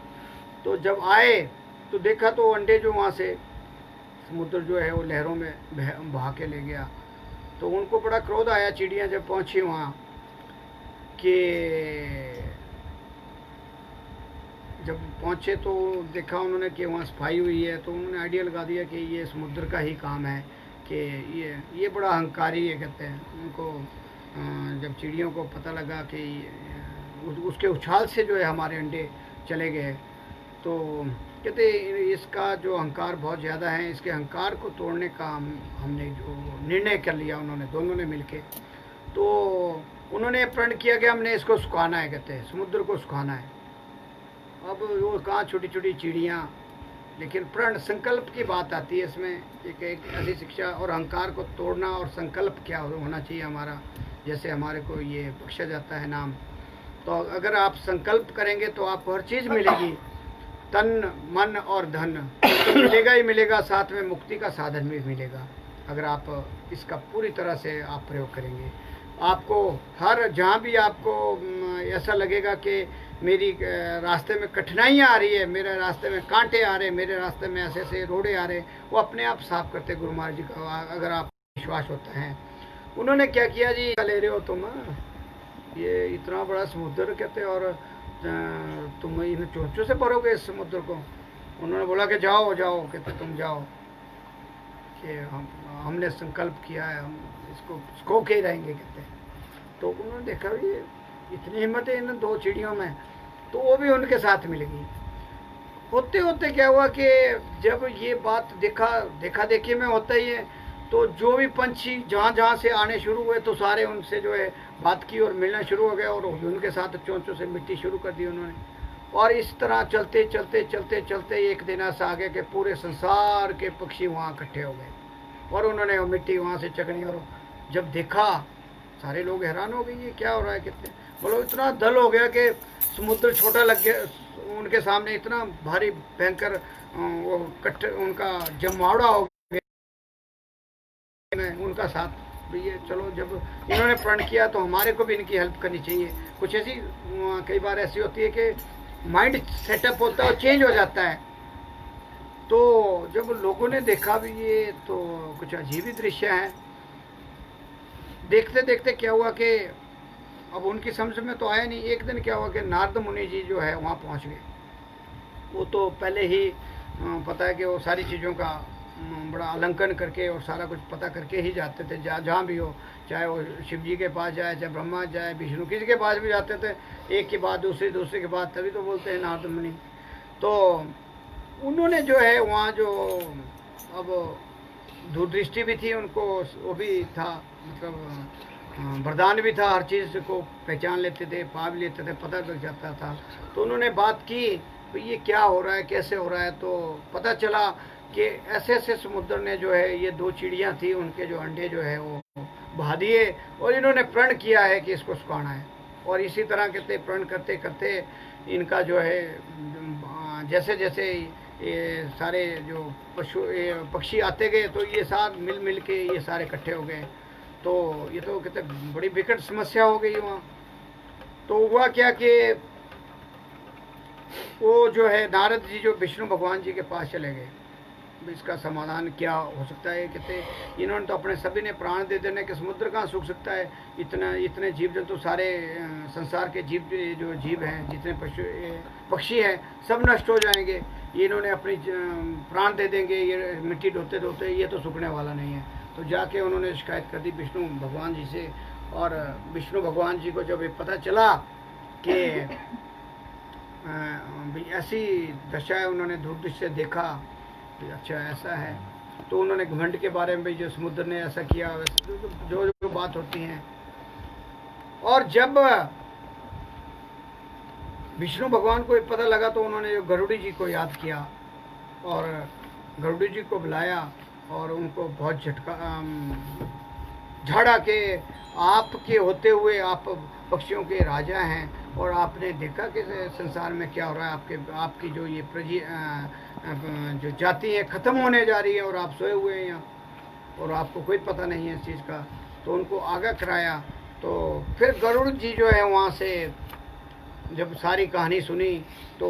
तो जब आए तो देखा तो अंडे जो वहाँ से समुद्र जो है वो लहरों में बहा के ले गया। तो उनको बड़ा क्रोध आया, चिड़ियाँ जब पहुँची वहाँ, कि जब पहुँचे तो देखा उन्होंने कि वहाँ सफाई हुई है। तो उन्होंने आइडिया लगा दिया कि ये समुद्र का ही काम है, कि ये बड़ा अहंकारी है कहते हैं उनको। जब चिड़ियों को पता लगा कि उसके उछाल से जो है हमारे अंडे चले गए, तो कहते इसका जो अहंकार बहुत ज़्यादा है, इसके अहंकार को तोड़ने का हमने जो निर्णय कर लिया, उन्होंने दोनों ने मिलके। तो उन्होंने प्रण किया कि हमने इसको सुखाना है, कहते हैं समुद्र को सुखाना है। अब वो कहाँ छोटी छोटी चिड़ियाँ, लेकिन प्रण संकल्प की बात आती है इसमें। एक ऐसी शिक्षा, और अहंकार को तोड़ना और संकल्प क्या होना चाहिए हमारा, जैसे हमारे को ये बख्शा जाता है नाम। तो अगर आप संकल्प करेंगे तो आपको हर चीज़ मिलेगी, तन मन और धन तो मिलेगा ही मिलेगा, साथ में मुक्ति का साधन भी मिलेगा। अगर आप इसका पूरी तरह से आप प्रयोग करेंगे, आपको हर जहाँ भी आपको ऐसा लगेगा कि मेरी रास्ते में कठिनाइयाँ आ रही है, मेरे रास्ते में कांटे आ रहे, मेरे रास्ते में ऐसे ऐसे रोड़े आ रहे, वो अपने आप साफ करते गुरु महाराज जी का, अगर आप विश्वास होता है। उन्होंने क्या किया जी, ले रहे हो तुम ये इतना बड़ा समुद्र कहते, और तुम इन चोंचों से भरोगे इस समुद्र को। उन्होंने बोला कि जाओ जाओ, कहते तुम जाओ, कि हमने संकल्प किया है, हम इसको सुखो के ही रहेंगे कहते। तो उन्होंने देखा ये इतनी हिम्मत है इन दो चिड़ियों में, तो वो भी उनके साथ मिल गई। होते होते क्या हुआ कि जब ये बात देखा देखी में होता ही है, तो जो भी पंछी जहाँ से आने शुरू हुए, तो सारे उनसे जो है बात की और मिलना शुरू हो गया, और उनके साथ चोंचों से मिट्टी शुरू कर दी उन्होंने। और इस तरह चलते चलते चलते चलते एक दिन ऐसा आ गया कि पूरे संसार के पक्षी वहाँ इकट्ठे हो गए, और उन्होंने वो मिट्टी वहाँ से चकनी। और जब देखा सारे लोग हैरान हो गए, ये क्या हो रहा है कितने, बोलो इतना दल हो गया कि समुद्र छोटा लग गया उनके सामने, इतना भारी भयंकर वो उनका जमावड़ा हो गया उनका साथ। ये चलो, जब इन्होंने प्रण किया तो हमारे को भी इनकी हेल्प करनी चाहिए। कुछ ऐसी कई बार ऐसी होती है कि माइंड सेटअप होता है और चेंज हो जाता है। तो जब लोगों ने देखा भी ये, तो कुछ अजीब ही दृश्य है। देखते देखते क्या हुआ कि अब उनकी समझ में तो आया नहीं। एक दिन क्या हुआ कि नारद मुनि जी जो है वहाँ पहुँच गए। वो तो पहले ही पता है कि वो सारी चीज़ों का बड़ा आलंकन करके और सारा कुछ पता करके ही जाते थे, जहाँ भी हो, चाहे वो शिव जी के पास जाए, चाहे ब्रह्मा जाए, विष्णु, किसी के पास भी जाते थे, एक के बाद दूसरे, दूसरे के बाद, तभी तो बोलते हैं नारद मुनि। तो उन्होंने जो है वहाँ जो अब दूरदृष्टि भी थी उनको, वो भी था, मतलब वरदान भी था, हर चीज़ को पहचान लेते थे, पा भी लेते थे, पता लग जाता था। तो उन्होंने बात की तो ये क्या हो रहा है, कैसे हो रहा है। तो पता चला कि ऐसे ऐसे समुद्र ने जो है, ये दो चिड़ियाँ थी, उनके जो अंडे जो है वो बहा दिए, और इन्होंने प्रण किया है कि इसको सुखाना है। और इसी तरह कहते प्रण करते करते इनका जो है जैसे जैसे ये सारे जो पक्षी आते गए, तो ये सारे मिल के ये सारे इकट्ठे हो गए। तो ये तो कहते बड़ी विकट समस्या हो गई वहाँ। तो हुआ क्या कि वो जो है नारद जी जो विष्णु भगवान जी के पास चले गए, इसका समाधान क्या हो सकता है। कहते इन्होंने तो अपने सभी ने प्राण दे देने के समुद्र कहाँ सूख सकता है, इतने जीव जंतु सारे संसार के जो जीव हैं, जितने पक्षी हैं, सब नष्ट हो जाएंगे। इन्होंने अपनी प्राण दे देंगे, ये मिट्टी ढोते ढोते, ये तो सूखने वाला नहीं है। तो जाके उन्होंने शिकायत कर दी विष्णु भगवान जी से। और विष्णु भगवान जी को जब ये पता चला कि ऐसी दशा है, उन्होंने दूर दृष्टि से देखा, अच्छा ऐसा है, तो उन्होंने घमंड के बारे में भी, जो समुद्र ने ऐसा किया, जो जो बात होती है। और जब विष्णु भगवान को पता लगा तो उन्होंने गरुड़ी जी को याद किया और गरुड़ी जी को बुलाया और उनको बहुत झटका झाड़ा के आपके होते हुए आप पक्षियों के राजा हैं और आपने देखा कि संसार में क्या हो रहा है, आपकी जो ये जो जाति है ख़त्म होने जा रही है और आप सोए हुए हैं यहाँ और आपको कोई पता नहीं है इस चीज़ का। तो उनको आगाह कराया। तो फिर गरुड़ जी जो है वहाँ से जब सारी कहानी सुनी तो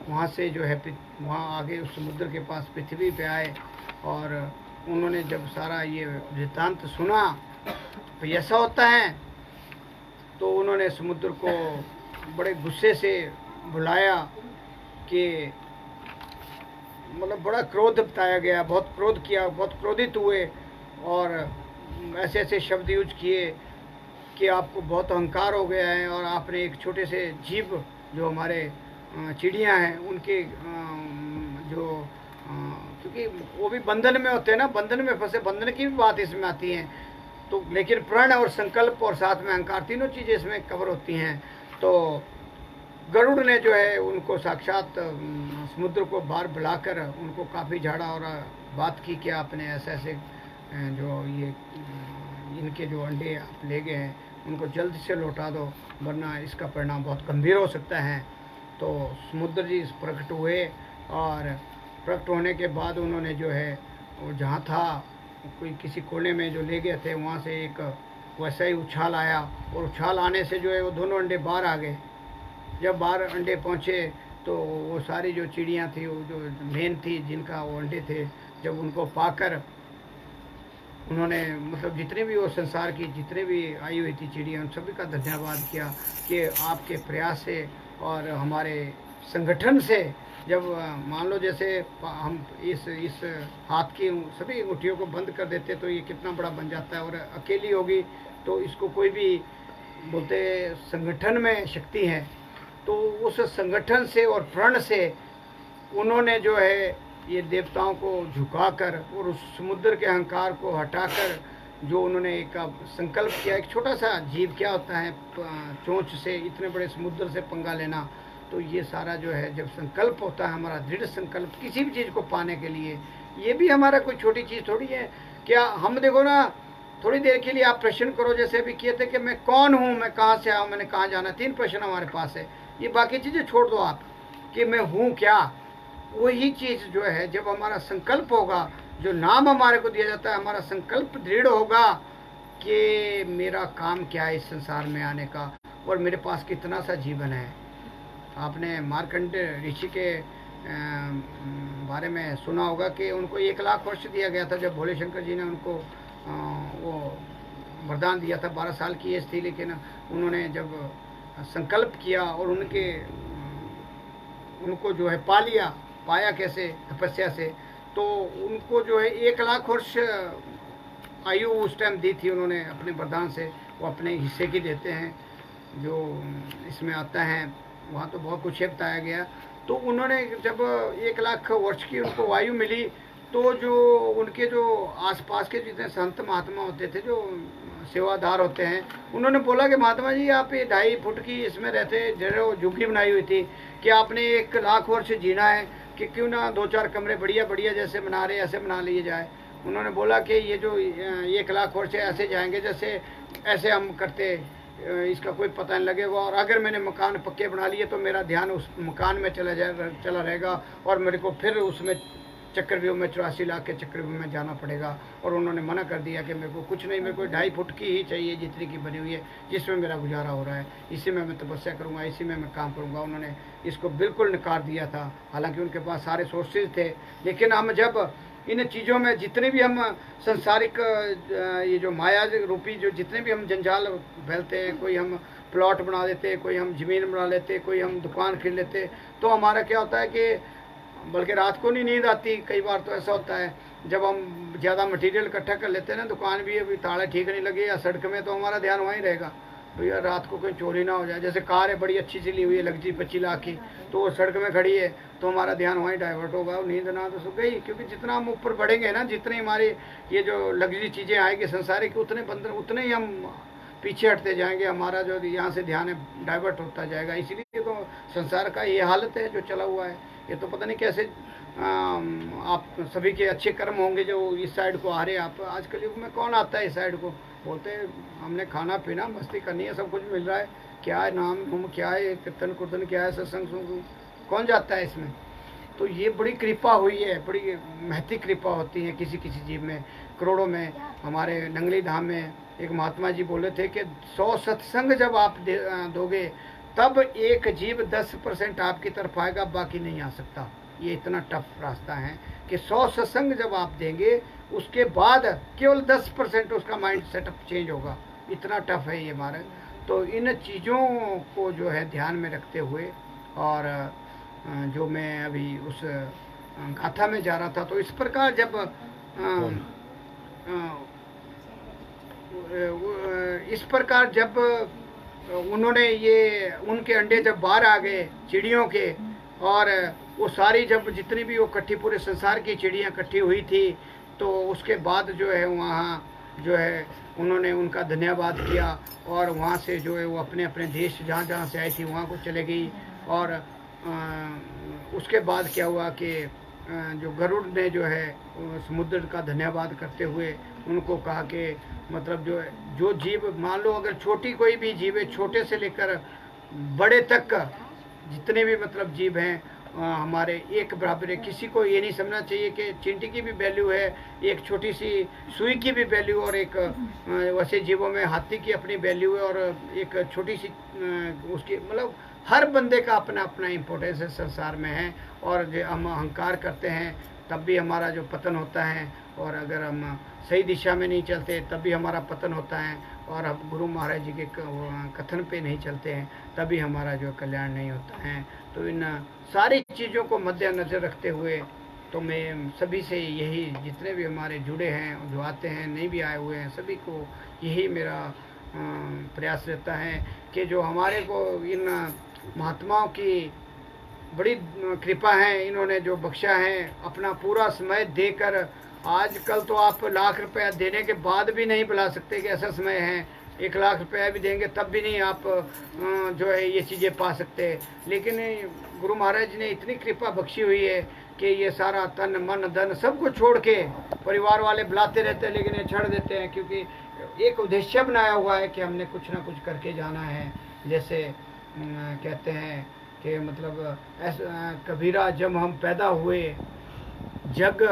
वहाँ से जो है वहाँ आगे उस समुद्र के पास पृथ्वी पे आए और उन्होंने जब सारा ये वृत्तांत सुना तो ऐसा होता है, तो उन्होंने समुद्र को बड़े गुस्से से बुलाया कि मतलब बड़ा क्रोध बताया गया, बहुत क्रोध किया, बहुत क्रोधित हुए और ऐसे ऐसे शब्द यूज किए कि आपको बहुत अहंकार हो गया है और आपने एक छोटे से जीव जो हमारे चिड़ियाँ हैं उनके जो क्योंकि वो भी बंधन में होते हैं ना, बंधन में फंसे, बंधन की भी बात इसमें आती है। तो लेकिन प्रण और संकल्प और साथ में अहंकार तीनों चीज़ें इसमें कवर होती हैं। तो गरुड़ ने जो है उनको साक्षात समुद्र को बाहर बुलाकर उनको काफ़ी झाड़ा और बात की कि आपने ऐसे ऐसे जो ये इनके जो अंडे आप ले गए हैं उनको जल्द से लौटा दो, वरना इसका परिणाम बहुत गंभीर हो सकता है। तो समुद्र जी प्रकट हुए और प्रकट होने के बाद उन्होंने जो है वो जहाँ था कोई किसी कोने में जो ले गए थे वहाँ से एक वैसा ही उछाल आया और उछाल आने से जो है वो दोनों अंडे बाहर आ गए। जब बाहर अंडे पहुँचे तो वो सारी जो चिड़ियाँ थी, वो जो मेन थी जिनका वो अंडे थे, जब उनको पाकर उन्होंने मतलब जितने भी वो संसार की जितने भी आई हुई थी चिड़िया उन सभी का धन्यवाद किया कि आपके प्रयास से और हमारे संगठन से, जब मान लो जैसे हम इस हाथ की सभी अंगूठियों को बंद कर देते तो ये कितना बड़ा बन जाता है और अकेली होगी तो इसको कोई भी बोलते संगठन में शक्ति है। तो उस संगठन से और प्रण से उन्होंने जो है ये देवताओं को झुकाकर और उस समुद्र के अहंकार को हटाकर जो उन्होंने एक संकल्प किया, एक छोटा सा जीव क्या होता है चोंच से इतने बड़े समुद्र से पंगा लेना। तो ये सारा जो है जब संकल्प होता है हमारा दृढ़ संकल्प किसी भी चीज़ को पाने के लिए, ये भी हमारा कोई छोटी चीज़ थोड़ी है। क्या हम देखो ना, थोड़ी देर के लिए आप प्रश्न करो जैसे अभी किए थे कि मैं कौन हूँ, मैं कहाँ से आऊँ, मैंने कहाँ जाना, 3 प्रश्न हमारे पास है। ये बाकी चीज़ें छोड़ दो आप कि मैं हूँ क्या। वही चीज़ जो है जब हमारा संकल्प होगा, जो नाम हमारे को दिया जाता है, हमारा संकल्प दृढ़ होगा कि मेरा काम क्या है इस संसार में आने का और मेरे पास कितना सा जीवन है। आपने मार्कंडेय ऋषि के बारे में सुना होगा कि उनको 1 लाख वर्ष दिया गया था जब भोले शंकर जी ने उनको वो वरदान दिया था। 12 साल की एज थी, लेकिन उन्होंने जब संकल्प किया और उनको जो है पाया कैसे, तपस्या से, तो उनको जो है 1 लाख वर्ष आयु उस टाइम दी थी उन्होंने अपने वरदान से। वो अपने हिस्से की देते हैं जो इसमें आता है, वहाँ तो बहुत कुछ बताया गया। तो उन्होंने जब 1 लाख वर्ष की उनको वायु मिली तो जो उनके जो आसपास के जितने संत महात्मा होते थे, जो सेवादार होते हैं, उन्होंने बोला कि महात्मा जी आप ये 2.5 फुट की इसमें रहते जो झुग्गी बनाई हुई थी कि आपने 1 लाख वर्ष जीना है कि क्यों ना 2-4 कमरे बढ़िया जैसे बना रहे ऐसे बना लिए जाए। उन्होंने बोला कि ये जो 1 लाख वर्ष ऐसे जाएंगे जैसे ऐसे हम करते इसका कोई पता नहीं लगेगा। और अगर मैंने मकान पक्के बना लिए तो मेरा ध्यान उस मकान में चला रहेगा और मेरे को फिर उसमें चक्रव्यूह में 84 लाख के चक्रव्यूह में जाना पड़ेगा। और उन्होंने मना कर दिया कि मेरे को कुछ नहीं, मेरे को 2.5 फुट की ही चाहिए जितनी की बनी हुई है, जिसमें मेरा गुजारा हो रहा है, इसी में मैं तपस्या करूँगा, इसी में मैं काम करूँगा। उन्होंने इसको बिल्कुल नकार दिया था, हालांकि उनके पास सारे सोर्सेज थे। लेकिन हम जब इन चीज़ों में जितने भी हम सांसारिक ये जो माया रूपी जो जितने भी हम जंजाल फैलते हैं, कोई हम प्लॉट बना देते, कोई हम ज़मीन बना लेते, कोई हम दुकान खरीद लेते, तो हमारा क्या होता है कि बल्कि रात को नहीं नींद आती। कई बार तो ऐसा होता है जब हम ज़्यादा मटेरियल इकट्ठा कर लेते हैं ना, दुकान भी अभी ताला ठीक नहीं लगे या सड़क में, तो हमारा ध्यान वहीं रहेगा तो यार रात को कोई चोरी ना हो जाए। जैसे कार है बड़ी अच्छी सी ली हुई है लग्जरी 25 लाख की, तो वो सड़क में खड़ी है तो हमारा ध्यान वहीं डाइवर्ट होगा, नींद ना तो सो गई। क्योंकि जितना हम ऊपर बढ़ेंगे ना, जितनी हमारी ये जो लग्जरी चीज़ें आएंगी संसारिक, उतने बंदर उतने ही हम पीछे हटते जाएंगे, हमारा जो यहाँ से ध्यान है डाइवर्ट होता जाएगा। इसीलिए तो संसार का ये हालत है जो चला हुआ है। ये तो पता नहीं कैसे आप सभी के अच्छे कर्म होंगे जो इस साइड को आ रहे हैं। आप आजकल युग में कौन आता है इस साइड को, बोलते हैं हमने खाना पीना मस्ती करनी है, सब कुछ मिल रहा है, क्या है नाम क्या है कीर्तन कुर्तन क्या है सत्संग, कौन जाता है इसमें। तो ये बड़ी कृपा हुई है, बड़ी महती कृपा होती है किसी किसी जीव में, करोड़ों में। हमारे नंगली धाम में एक महात्मा जी बोले थे कि 100 सत्संग जब आप दोगे तब एक जीव 10% आपकी तरफ आएगा, बाकी नहीं आ सकता। ये इतना टफ रास्ता है कि 100 सत्संग जब आप देंगे उसके बाद केवल 10% उसका माइंड सेटअप चेंज होगा। इतना टफ है ये हमारा। तो इन चीज़ों को जो है ध्यान में रखते हुए, और जो मैं अभी उस गाथा में जा रहा था, तो इस प्रकार जब उन्होंने ये उनके अंडे जब बाहर आ गए चिड़ियों के, और वो सारी जब जितनी भी वो इकट्ठी पूरे संसार की चिड़ियाँ इकट्ठी हुई थी, तो उसके बाद जो है वहाँ जो है उन्होंने उनका धन्यवाद किया, और वहाँ से जो है वो अपने अपने देश जहाँ जहाँ से आई थी वहाँ को चले गई। और उसके बाद क्या हुआ कि जो गरुड़ ने जो है समुद्र का धन्यवाद करते हुए उनको कहा कि मतलब जो जीव, मान लो अगर छोटी कोई भी जीव है, छोटे से लेकर बड़े तक जितने भी मतलब जीव हैं हमारे एक बराबर है। किसी को ये नहीं समझना चाहिए कि चींटी की भी वैल्यू है, एक छोटी सी सुई की भी वैल्यू, और एक वैसे जीवों में हाथी की अपनी वैल्यू है, और एक छोटी सी उसकी मतलब हर बंदे का अपना अपना इम्पोर्टेंस है संसार में है। और जो हम अहंकार करते हैं तब भी हमारा जो पतन होता है, और अगर हम सही दिशा में नहीं चलते तब भी हमारा पतन होता है, और हम गुरु महाराज जी के कथन पे नहीं चलते हैं तभी हमारा जो कल्याण नहीं होता है। तो इन सारी चीज़ों को मद्देनज़र रखते हुए तो मैं सभी से यही, जितने भी हमारे जुड़े हैं, जो आते हैं, नहीं भी आए हुए हैं, सभी को यही मेरा प्रयास रहता है कि जो हमारे को इन महात्माओं की बड़ी कृपा है, इन्होंने जो बख्शा है अपना पूरा समय देकर। आजकल तो आप लाख रुपया देने के बाद भी नहीं बुला सकते कि ऐसा समय है, 1 लाख रुपया भी देंगे तब भी नहीं आप जो है ये चीज़ें पा सकते। लेकिन गुरु महाराज जी ने इतनी कृपा बख्शी हुई है कि ये सारा तन मन धन सब कुछ छोड़ के, परिवार वाले बुलाते रहते हैं लेकिन ये छोड़ देते हैं, क्योंकि एक उद्देश्य बनाया हुआ है कि हमने कुछ ना कुछ करके जाना है। जैसे कहते हैं कि मतलब ऐसा कबीरा जब हम पैदा हुए जग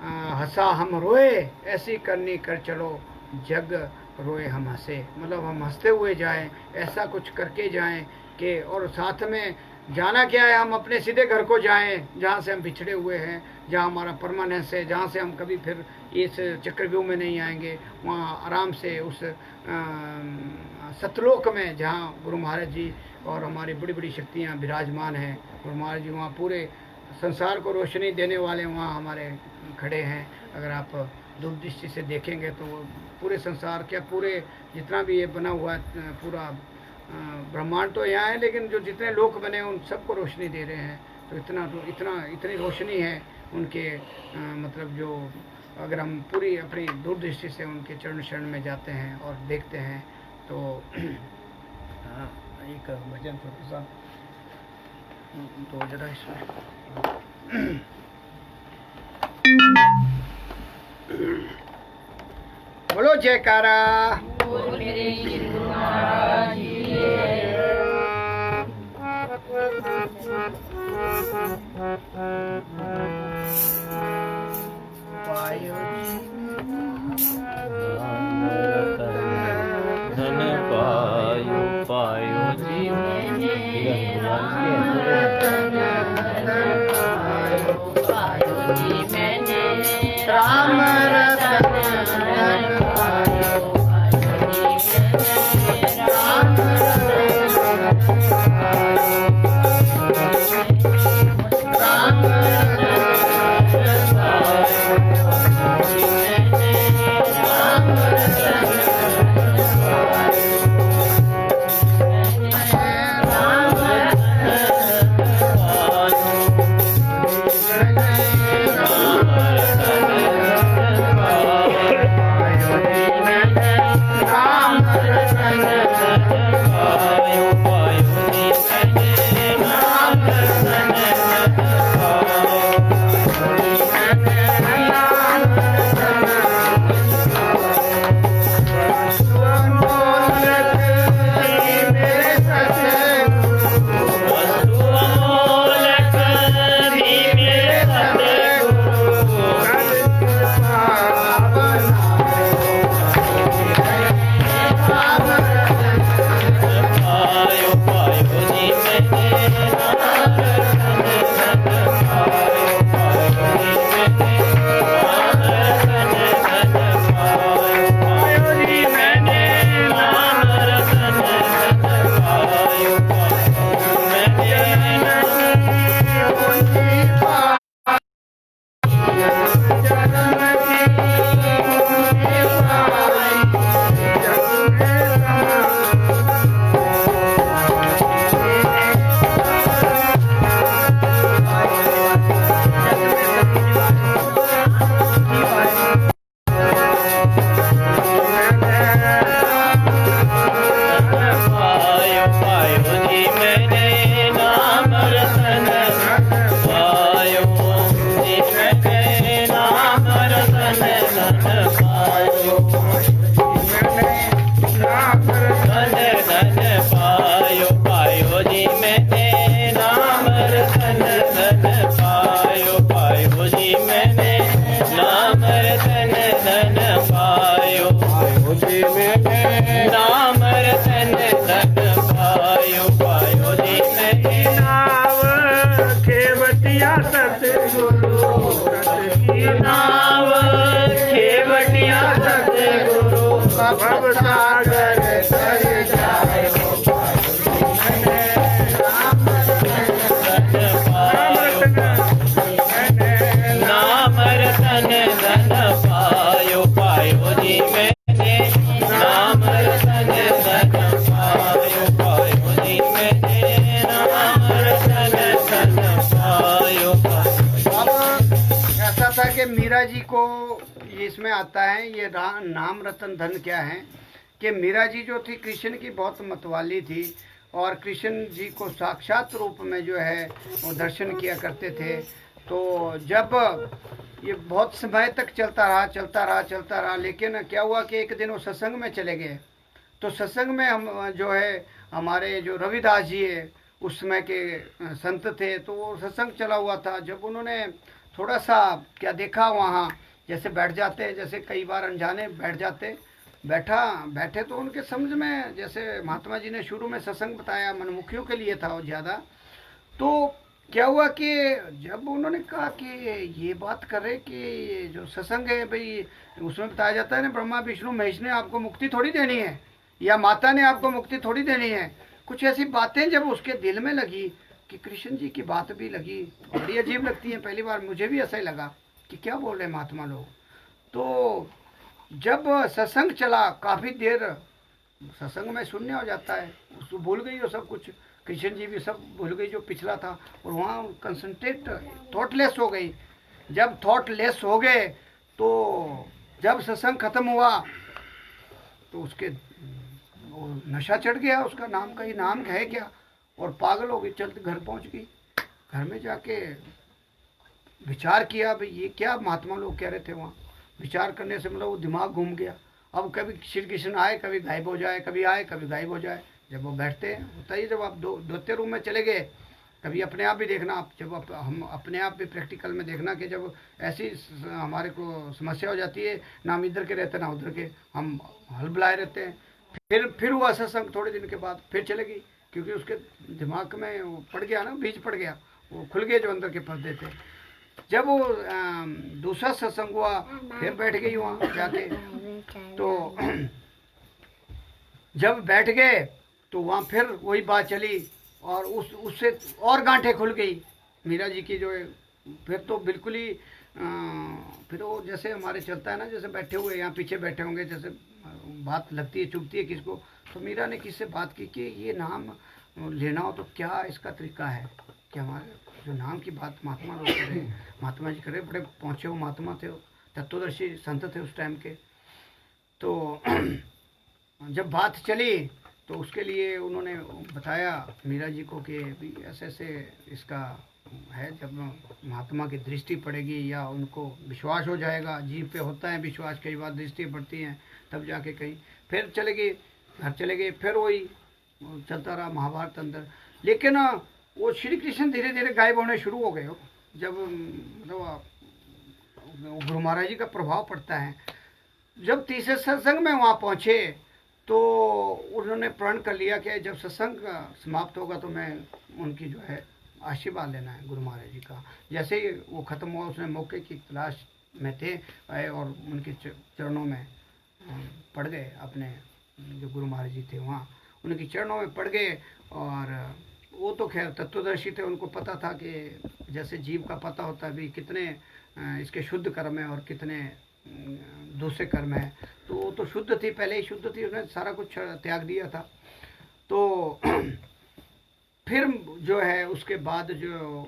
हंसा हम रोए, ऐसी करनी कर चलो जग रोए हम हंसे। मतलब हम हंसते हुए जाएं, ऐसा कुछ करके जाएं कि, और साथ में जाना क्या है, हम अपने सीधे घर को जाएं जहाँ से हम बिछड़े हुए हैं, जहाँ हमारा परमानेंस है, जहाँ से हम कभी फिर इस चक्रव्यूह में नहीं आएंगे। वहाँ आराम से उस सतलोक में जहाँ गुरु महाराज जी और हमारी बड़ी बड़ी शक्तियाँ विराजमान हैं। गुरु महाराज जी वहाँ पूरे संसार को रोशनी देने वाले वहाँ हमारे खड़े हैं। अगर आप दूरदृष्टि से देखेंगे तो पूरे संसार क्या, पूरे जितना भी ये बना हुआ पूरा ब्रह्मांड तो यहाँ है, लेकिन जो जितने लोक बने उन सबको रोशनी दे रहे हैं। तो इतनी रोशनी है उनके मतलब जो, अगर हम पूरी अपनी दूरदृष्टि से उनके चरण शरण में जाते हैं और देखते हैं तो एक भजन थोड़ा सा तो जरा इसमें बोलो जयकारा। मीरा जी को इसमें आता है ये नाम रतन धन क्या है कि मीरा जी जो थी कृष्ण की बहुत मतवाली थी और कृष्ण जी को साक्षात रूप में जो है वो दर्शन किया करते थे। तो जब ये बहुत समय तक चलता रहा लेकिन क्या हुआ कि एक दिन वो सत्संग में चले गए। तो सत्संग में हम जो है हमारे जो रविदास जी है उस समय के संत थे, तो वो सत्संग चला हुआ था। जब उन्होंने थोड़ा सा क्या देखा वहाँ, जैसे बैठ जाते, जैसे कई बार अनजाने बैठे तो उनके समझ में, जैसे महात्मा जी ने शुरू में सत्संग बताया मनमुखियों के लिए था वो ज़्यादा। तो क्या हुआ कि जब उन्होंने कहा कि ये बात कर रहे कि जो सत्संग है भाई उसमें बताया जाता है ना ब्रह्मा विष्णु महेश ने आपको मुक्ति थोड़ी देनी है या माता ने आपको मुक्ति थोड़ी देनी है, कुछ ऐसी बातें जब उसके दिल में लगी कि कृष्ण जी की बात भी लगी, बड़ी अजीब लगती है। पहली बार मुझे भी ऐसा ही लगा कि क्या बोल रहे हैं महात्मा लोग। तो जब सत्संग चला काफ़ी देर सत्संग में शून्य हो जाता है, उसको भूल गई हो सब कुछ, कृष्ण जी भी सब भूल गई जो पिछला था, और वहाँ कंसंट्रेट थॉटलेस हो गई। जब थॉटलेस हो गए तो जब सत्संग खत्म हुआ तो उसके वो नशा चढ़ गया, उसका नाम का ही नाम है क्या, और पागल हो गई, चलते घर पहुंच गई। घर में जाके विचार किया भाई ये क्या महात्मा लोग कह रहे थे। वहाँ विचार करने से मतलब वो दिमाग घूम गया। अब कभी श्री कृष्ण आए कभी गायब हो जाए, कभी आए कभी गायब हो जाए। जब वो बैठते हैं होता ही, जब आप द्वितीय रूम में चले गए, कभी अपने आप भी देखना, आप जब हम अपने आप भी प्रैक्टिकल में देखना कि जब ऐसी हमारे को समस्या हो जाती है, ना हम इधर के रहते ना उधर के, हम हल बुलाए रहते हैं। फिर हुआ सत्संग, थोड़े दिन के बाद फिर चले गई, क्योंकि उसके दिमाग में वो पड़ गया ना, बीज पड़ गया, वो खुल गए जो अंदर के पर्दे थे। जब वो दूसरा सत्संग हुआ फिर बैठ गई वहाँ जाके। तो जब बैठ गए तो वहाँ फिर वही बात चली और उससे और गांठें खुल गई मीरा जी की जो है। फिर तो बिल्कुल ही फिर वो जैसे हमारे चलता है ना, जैसे बैठे हुए यहाँ पीछे बैठे होंगे, जैसे बात लगती है चुभती है किसको, तो मीरा ने किससे बात की कि ये नाम लेना हो तो क्या इसका तरीका है कि हमारे जो नाम की बात महात्मा लोग कर रहे, महात्मा जी कर रहे, बड़े पहुँचे हुए महात्मा थे, तत्वदर्शी संत थे उस टाइम के। तो जब बात चली तो उसके लिए उन्होंने बताया मीरा जी को कि भी ऐसे ऐसे इसका है, जब महात्मा की दृष्टि पड़ेगी या उनको विश्वास हो जाएगा, जीव पे होता है विश्वास, कई बार दृष्टि पड़ती है तब जाके कहीं। फिर चले गए, घर चले गए, फिर वही चलता रहा महाभारत अंदर। लेकिन वो श्री कृष्ण धीरे धीरे गायब होने शुरू हो गए हो, जब मतलब गुरु महाराज जी का प्रभाव पड़ता है। जब तीसरे सत्संग में वहाँ पहुँचे तो उन्होंने प्रण कर लिया कि जब सत्संग समाप्त होगा तो मैं उनकी जो है आशीर्वाद लेना है गुरु महाराज जी का। जैसे ही वो ख़त्म हुआ, उसने मौके की तलाश में थे आए और उनके चरणों में पड़ गए, अपने जो गुरु महाराज जी थे वहाँ उनके चरणों में पड़ गए। और वो तो खैर तत्वदर्शी थे, उनको पता था कि जैसे जीव का पता होता है भी कितने इसके शुद्ध कर्म है और कितने दूसरे कर्म है। तो वो तो शुद्ध थी, पहले ही शुद्ध थी, उसने सारा कुछ त्याग दिया था। तो फिर जो है उसके बाद जो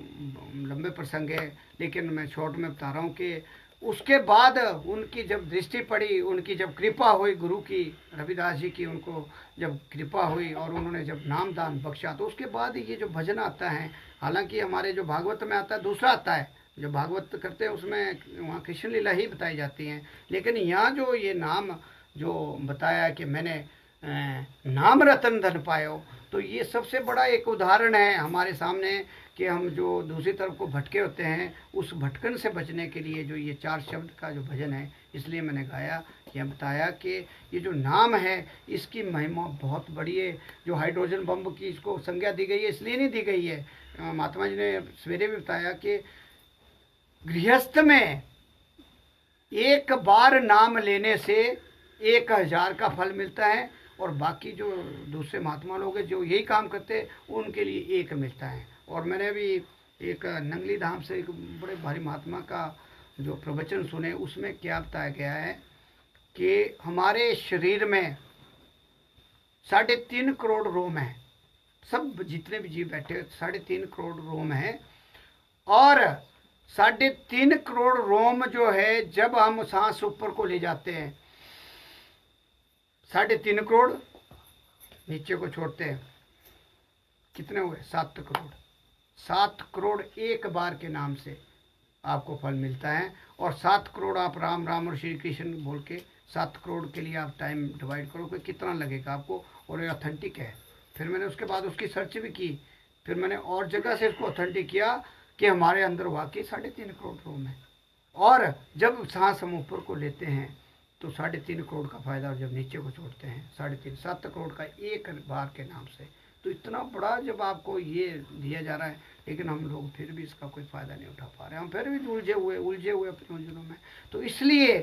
लंबे प्रसंग है, लेकिन मैं शॉर्ट में बता रहा हूँ कि उसके बाद उनकी जब दृष्टि पड़ी, उनकी जब कृपा हुई गुरु की, रविदास जी की, उनको जब कृपा हुई और उन्होंने जब नाम दान बख्शा, तो उसके बाद ये जो भजन आता है, हालांकि हमारे जो भागवत में आता है दूसरा आता है, जो भागवत करते हैं उसमें वहाँ कृष्ण लीला ही बताई जाती हैं, लेकिन यहाँ जो ये नाम जो बताया कि मैंने नाम रतन धन पायो, तो ये सबसे बड़ा एक उदाहरण है हमारे सामने कि हम जो दूसरी तरफ को भटके होते हैं, उस भटकन से बचने के लिए जो ये 4 शब्द का जो भजन है, इसलिए मैंने गाया कि बताया कि ये जो नाम है इसकी महिमा बहुत बड़ी है। जो हाइड्रोजन बम की इसको संज्ञा दी गई है, इसलिए नहीं दी गई है, महात्मा जी ने सवेरे भी बताया कि गृहस्थ में एक बार नाम लेने से 1000 का फल मिलता है, और बाकी जो दूसरे महात्मा लोग हैं जो यही काम करते हैं उनके लिए 1 मिलता है। और मैंने भी एक नंगली धाम से एक बड़े भारी महात्मा का जो प्रवचन सुने, उसमें क्या बताया गया है कि हमारे शरीर में 3.5 करोड़ रोम है, सब जितने भी जीव बैठे 3.5 करोड़ रोम है, और 3.5 करोड़ रोम जो है जब हम सांस ऊपर को ले जाते हैं 3.5 करोड़ नीचे को छोड़ते हैं, कितने हुए 7 करोड़। 7 करोड़ एक बार के नाम से आपको फल मिलता है, और 7 करोड़ आप राम राम और श्री कृष्ण बोल के 7 करोड़ के लिए आप टाइम डिवाइड करो कि कितना लगेगा आपको, और ये ऑथेंटिक है। फिर मैंने उसके बाद उसकी सर्च भी की, फिर मैंने और जगह से इसको ऑथेंटिक किया कि हमारे अंदर वाकई 3.5 करोड़ रोम है, और जब सांस हम ऊपर को लेते हैं तो 3.5 करोड़ का फायदा, और जब नीचे को छोड़ते हैं 3.5 7 करोड़ का एक बार के नाम से। तो इतना बड़ा जब आपको ये दिया जा रहा है, लेकिन हम लोग फिर भी इसका कोई फ़ायदा नहीं उठा पा रहे, हम फिर भी उलझे हुए अपने उलझनों में। तो इसलिए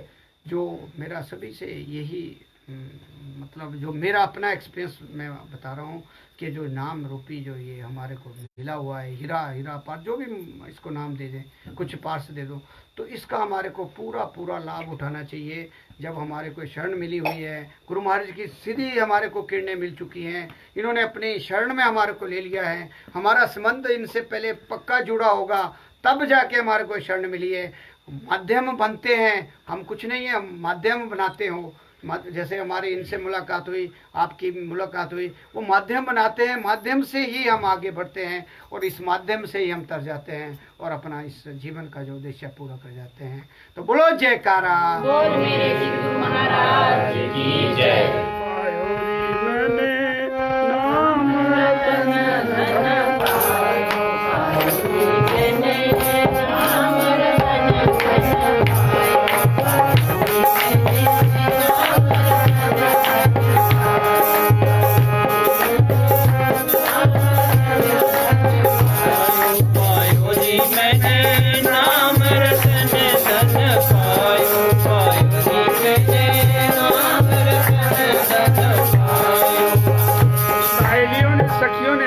जो मेरा सभी से यही मतलब जो मेरा अपना एक्सपीरियंस मैं बता रहा हूँ कि जो नाम रूपी जो ये हमारे को मिला हुआ है, हीरा पार, जो भी इसको नाम दे दें, कुछ पार्स दे दो, तो इसका हमारे को पूरा लाभ उठाना चाहिए। जब हमारे को शरण मिली हुई है, गुरु महाराज की सीधी हमारे को किरणें मिल चुकी हैं, इन्होंने अपनी शरण में हमारे को ले लिया है, हमारा संबंध इनसे पहले पक्का जुड़ा होगा, तब जाके हमारे को शरण मिली है। माध्यम बनते हैं, हम कुछ नहीं है, हम माध्यम बनाते हो। जैसे हमारी इनसे मुलाकात हुई, आपकी मुलाकात हुई, वो माध्यम बनाते हैं, माध्यम से ही हम आगे बढ़ते हैं, और इस माध्यम से ही हम तर जाते हैं और अपना इस जीवन का जो उद्देश्य पूरा कर जाते हैं। तो बोलो जयकारा, बोल मेरे गुरु महाराज की जय।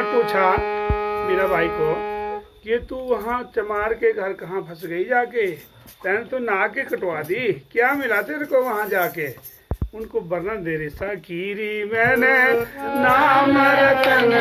पूछा मीरा बाई को कि तू वहाँ चमार के घर कहाँ फंस गई जाके, तैने तो नहा के कटवा दी, क्या मिला तेरे को वहाँ जाके। उनको वर्णन दे रही सकीरी मैंने नाम रतन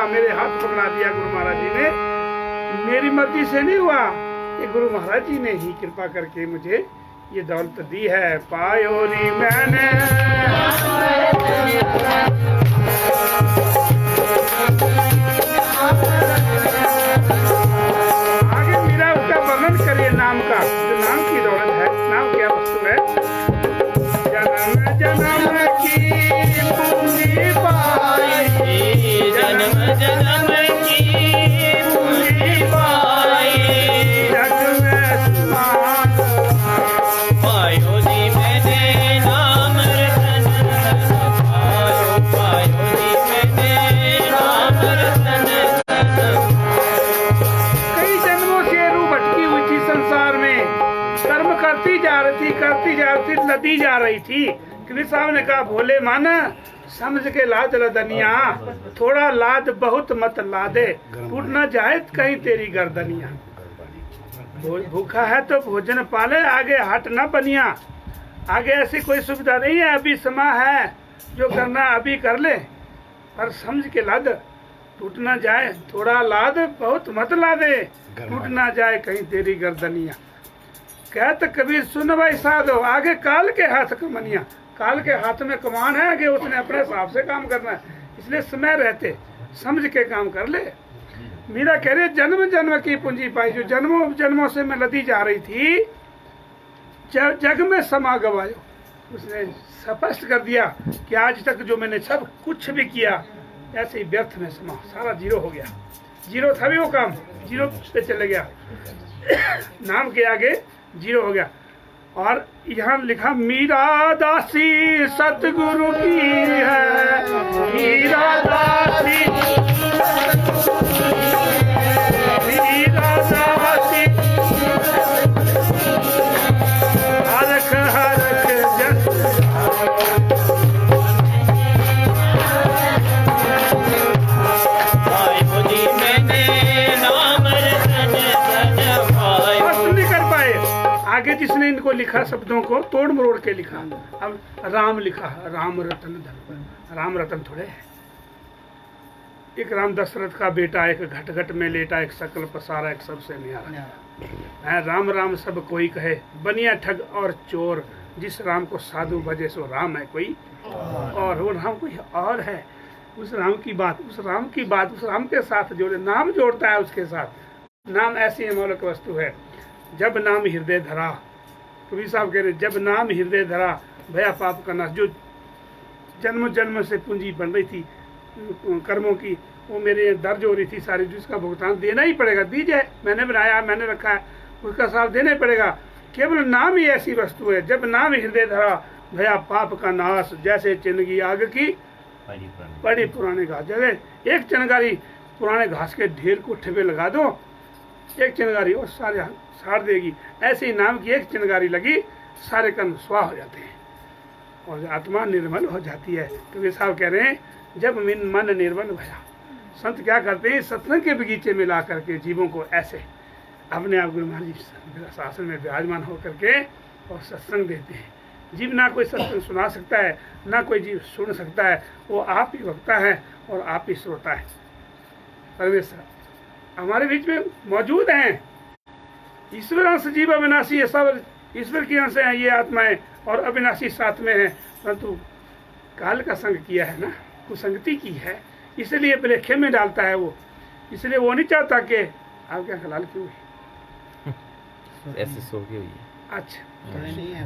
मेरे हाथ पकड़ा दिया गुरु महाराज जी ने, मेरी मर्जी से नहीं हुआ, ये गुरु महाराज जी ने ही कृपा करके मुझे ये दौलत दी है। पायोरी मैंने आगे मेरा उसका वर्णन करिए नाम का, जो नाम की दौलत है, नाम क्या वस्तु है। जन्म जन्म की पूंजी पाई, जन्म जन्म की पूंजी पाई, जग में समान पायो जी मैंने नाम रतन पायो, पायो जी मैंने नाम रतन। कई जन्मों से रूह भटकी हुई थी संसार में, कर्म करती जा रही थी, लदी जा रही थी। कृष्ण साहब ने कहा भोले मन समझ के लाद लदनिया, थोड़ा लाद बहुत मत लादे, टूट न जाए कहीं तेरी गर्दनिया। भूखा है तो भोजन पाले, आगे हट न बनिया, आगे ऐसी कोई सुविधा नहीं है, अभी समय है, जो करना अभी कर ले, पर समझ के लाद, टूट न जाए, थोड़ा लाद बहुत मत लादे, टूट न जाए कहीं तेरी गर्दनिया। कहते कबीर सुन भाई साधो, आगे काल के हाथ कमनिया, काल के हाथ में कमान है, आगे उसने अपने हिसाब से काम करना है, इसलिए समय रहते समझ के काम कर ले। मीरा कह रही जन्म जन्म की पूंजी पाई, जो जन्मों जन्मों से मैं लदी जा रही थी, जग में समा गवायो। उसने स्पष्ट कर दिया कि आज तक जो मैंने सब कुछ भी किया ऐसे ही व्यर्थ में समा, सारा जीरो हो गया, जीरो था भी वो काम जीरो से चले गया, नाम के आगे जीरो हो गया। और यहाँ लिखा मीरा दासी सतगुरु की है, मीरा दासी मीरा दासी हरख हरख जस आगे जिसने इनको लिखा शब्दों को तोड़ मरोड़ के लिखा। अब राम लिखा, राम रतन धन, राम रतन थोड़े है। एक राम दशरथ का बेटा, एक घट घट में लेटा, एक सकल पसारा, एक सबसे न्यारा है। राम राम सब कोई कहे, बनिया ठग और चोर, जिस राम को साधु भजे सो राम है कोई और, वो राम कोई और है। उस राम की बात, उस राम की बात उस राम के साथ जोड़े, नाम जोड़ता है उसके साथ। नाम ऐसी अमोलक वस्तु है, जब नाम हृदय धरा, कबीर साहब कह रहे जब नाम हृदय धरा भया पाप का नाश। जो जन्म जन्म से पूंजी बन रही थी कर्मों की, वो मेरे दर्ज हो रही थी सारी, जिसका भुगतान देना ही पड़ेगा, दीजिए, मैंने बनाया मैंने रखा है, उसका साथ देना ही पड़ेगा। केवल नाम ही ऐसी वस्तु है, जब नाम हृदय धरा भया पाप का नाश, जैसे चिनगी आग की पड़ी पुराने घास। जैसे एक चिनगारी पुराने घास के ढेर को ठेबे लगा दो, एक चिनगारी और सारे साड़ देगी, ऐसे ही नाम की एक चिनगारी लगी, सारे कर्म स्वाह हो जाते हैं और आत्मा निर्मल हो जाती है। कबीर साहब कह रहे हैं जब मन निर्मल भया, संत क्या करते हैं, सत्संग के बगीचे में ला करके जीवों को ऐसे अपने आप गुरु महाराज जी शासन में विराजमान होकर के और सत्संग देते हैं। जीव ना कोई सत्संग सुना सकता है, ना कोई जीव सुन सकता है, वो आप ही वक्ता है और आप ही श्रोता है। परमेश्वर हमारे बीच में मौजूद हैं, ईश्वर अंश जीव अविनाशी है, सब ईश्वर की अंश हैं ये आत्माएं, और अविनाशी साथ में है, परंतु काल का संग किया है ना, कुसंगति की है, इसलिए प्लेखे में डालता है वो। इसलिए वो नहीं चाहता कि आपके यहाँ हलाल क्यों है। ऐसे सो गई हुई है। अच्छा, नहीं है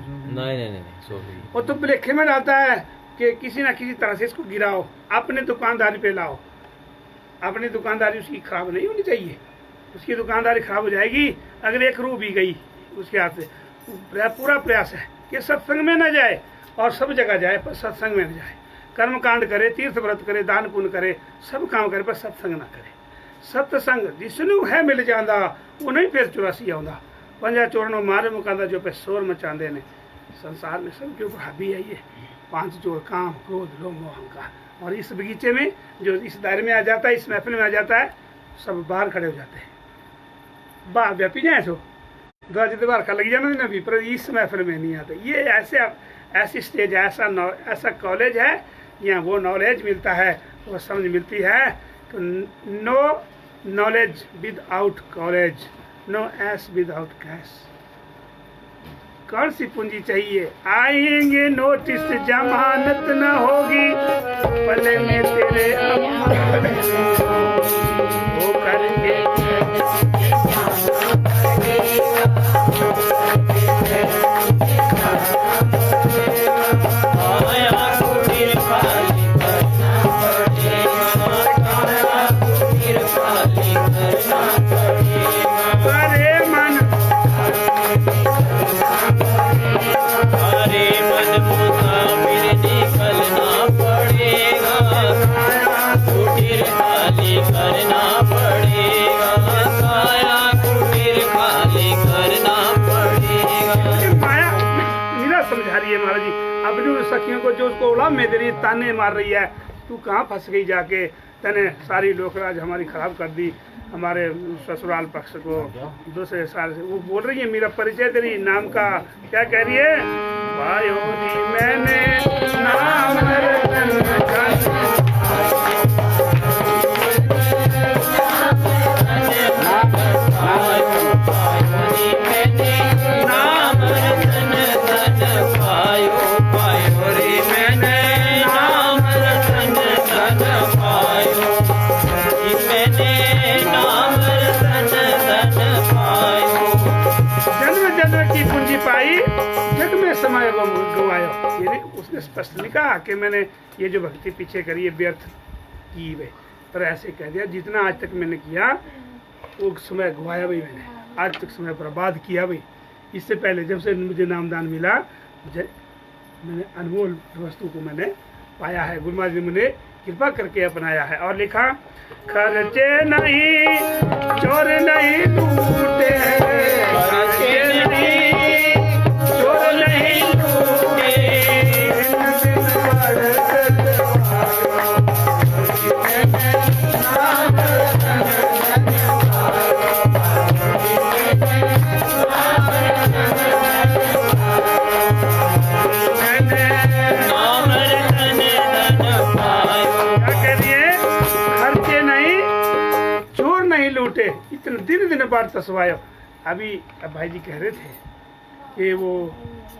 नहीं सो गई। वो तो प्लेखे में डालता है कि किसी ना किसी तरह से इसको गिराओ, अपने दुकानदारी पे लाओ। अपनी दुकानदारी उसकी खराब नहीं होनी चाहिए। उसकी दुकानदारी खराब हो जाएगी अगर एक रू भी गई उसके हाथ से। पूरा प्रयास है कि सत्संग में न जाए और सब जगह जाए पर सत्संग में न जाए। कर्म कांड करे, तीर्थ व्रत करे, दान पुण्य करे, सब काम करे पर सत्संग ना करे। सत्संग जिसनू है मिल जांदा वो नहीं फिर 84 आउंदा। पंजा चोरनों मारे मुकांदा जो पे शोर मचांदे ने। संसार में सबके ऊपर हावी है ये 5 जोड़ काम, क्रोध, लोभ, मोह, अहंकार। और इस बगीचे में जो इस दायरे में आ जाता है, इस महफिल में आ जाता है, सब बाहर खड़े हो जाते हैं। बाहर व्यापी जाए सो जितने बार का लग जाना ना भी, पर इस महफिल में नहीं आते। ये ऐसी स्टेज है, ऐसा कॉलेज है, यहाँ वो नॉलेज मिलता है, वो समझ मिलती है। तो no knowledge without college, no ऐश विदाउट कैश। कौन सी पूंजी चाहिए? आएंगे नोटिस, जमानत न होगी, पले में तेरे वो करेंगे। सखियों को जो उसको उलाम में दे रही है, ताने मार रही है, तू कहाँ फंस गई जाके, तने सारी लोकराज हमारी खराब कर दी, हमारे ससुराल पक्ष को दूसरे साल से। वो बोल रही है मेरा परिचय तेरी नाम का, क्या कह रही है? भाइयों जी मैंने नाम उसने स्पष्ट लिखा कि मैंने ये जो भक्ति पीछे करी है व्यर्थ की भाई। पर ऐसे कह दिया जितना आज तक मैंने किया वो समय गवाया भाई, मैंने आज तक समय बर्बाद किया भाई। इससे पहले जब से मुझे नामदान मिला, मैंने अनमोल वस्तु को मैंने पाया है। गुरु महाराज ने मुझे कृपा करके अपनाया है। और लिखा खर्चे नहीं, चोर नहीं लूटे, खर्चे नहीं, चोर नहीं लूटे, इतने दिन बाद तस्वायो। अभी अब भाई जी कह रहे थे कि वो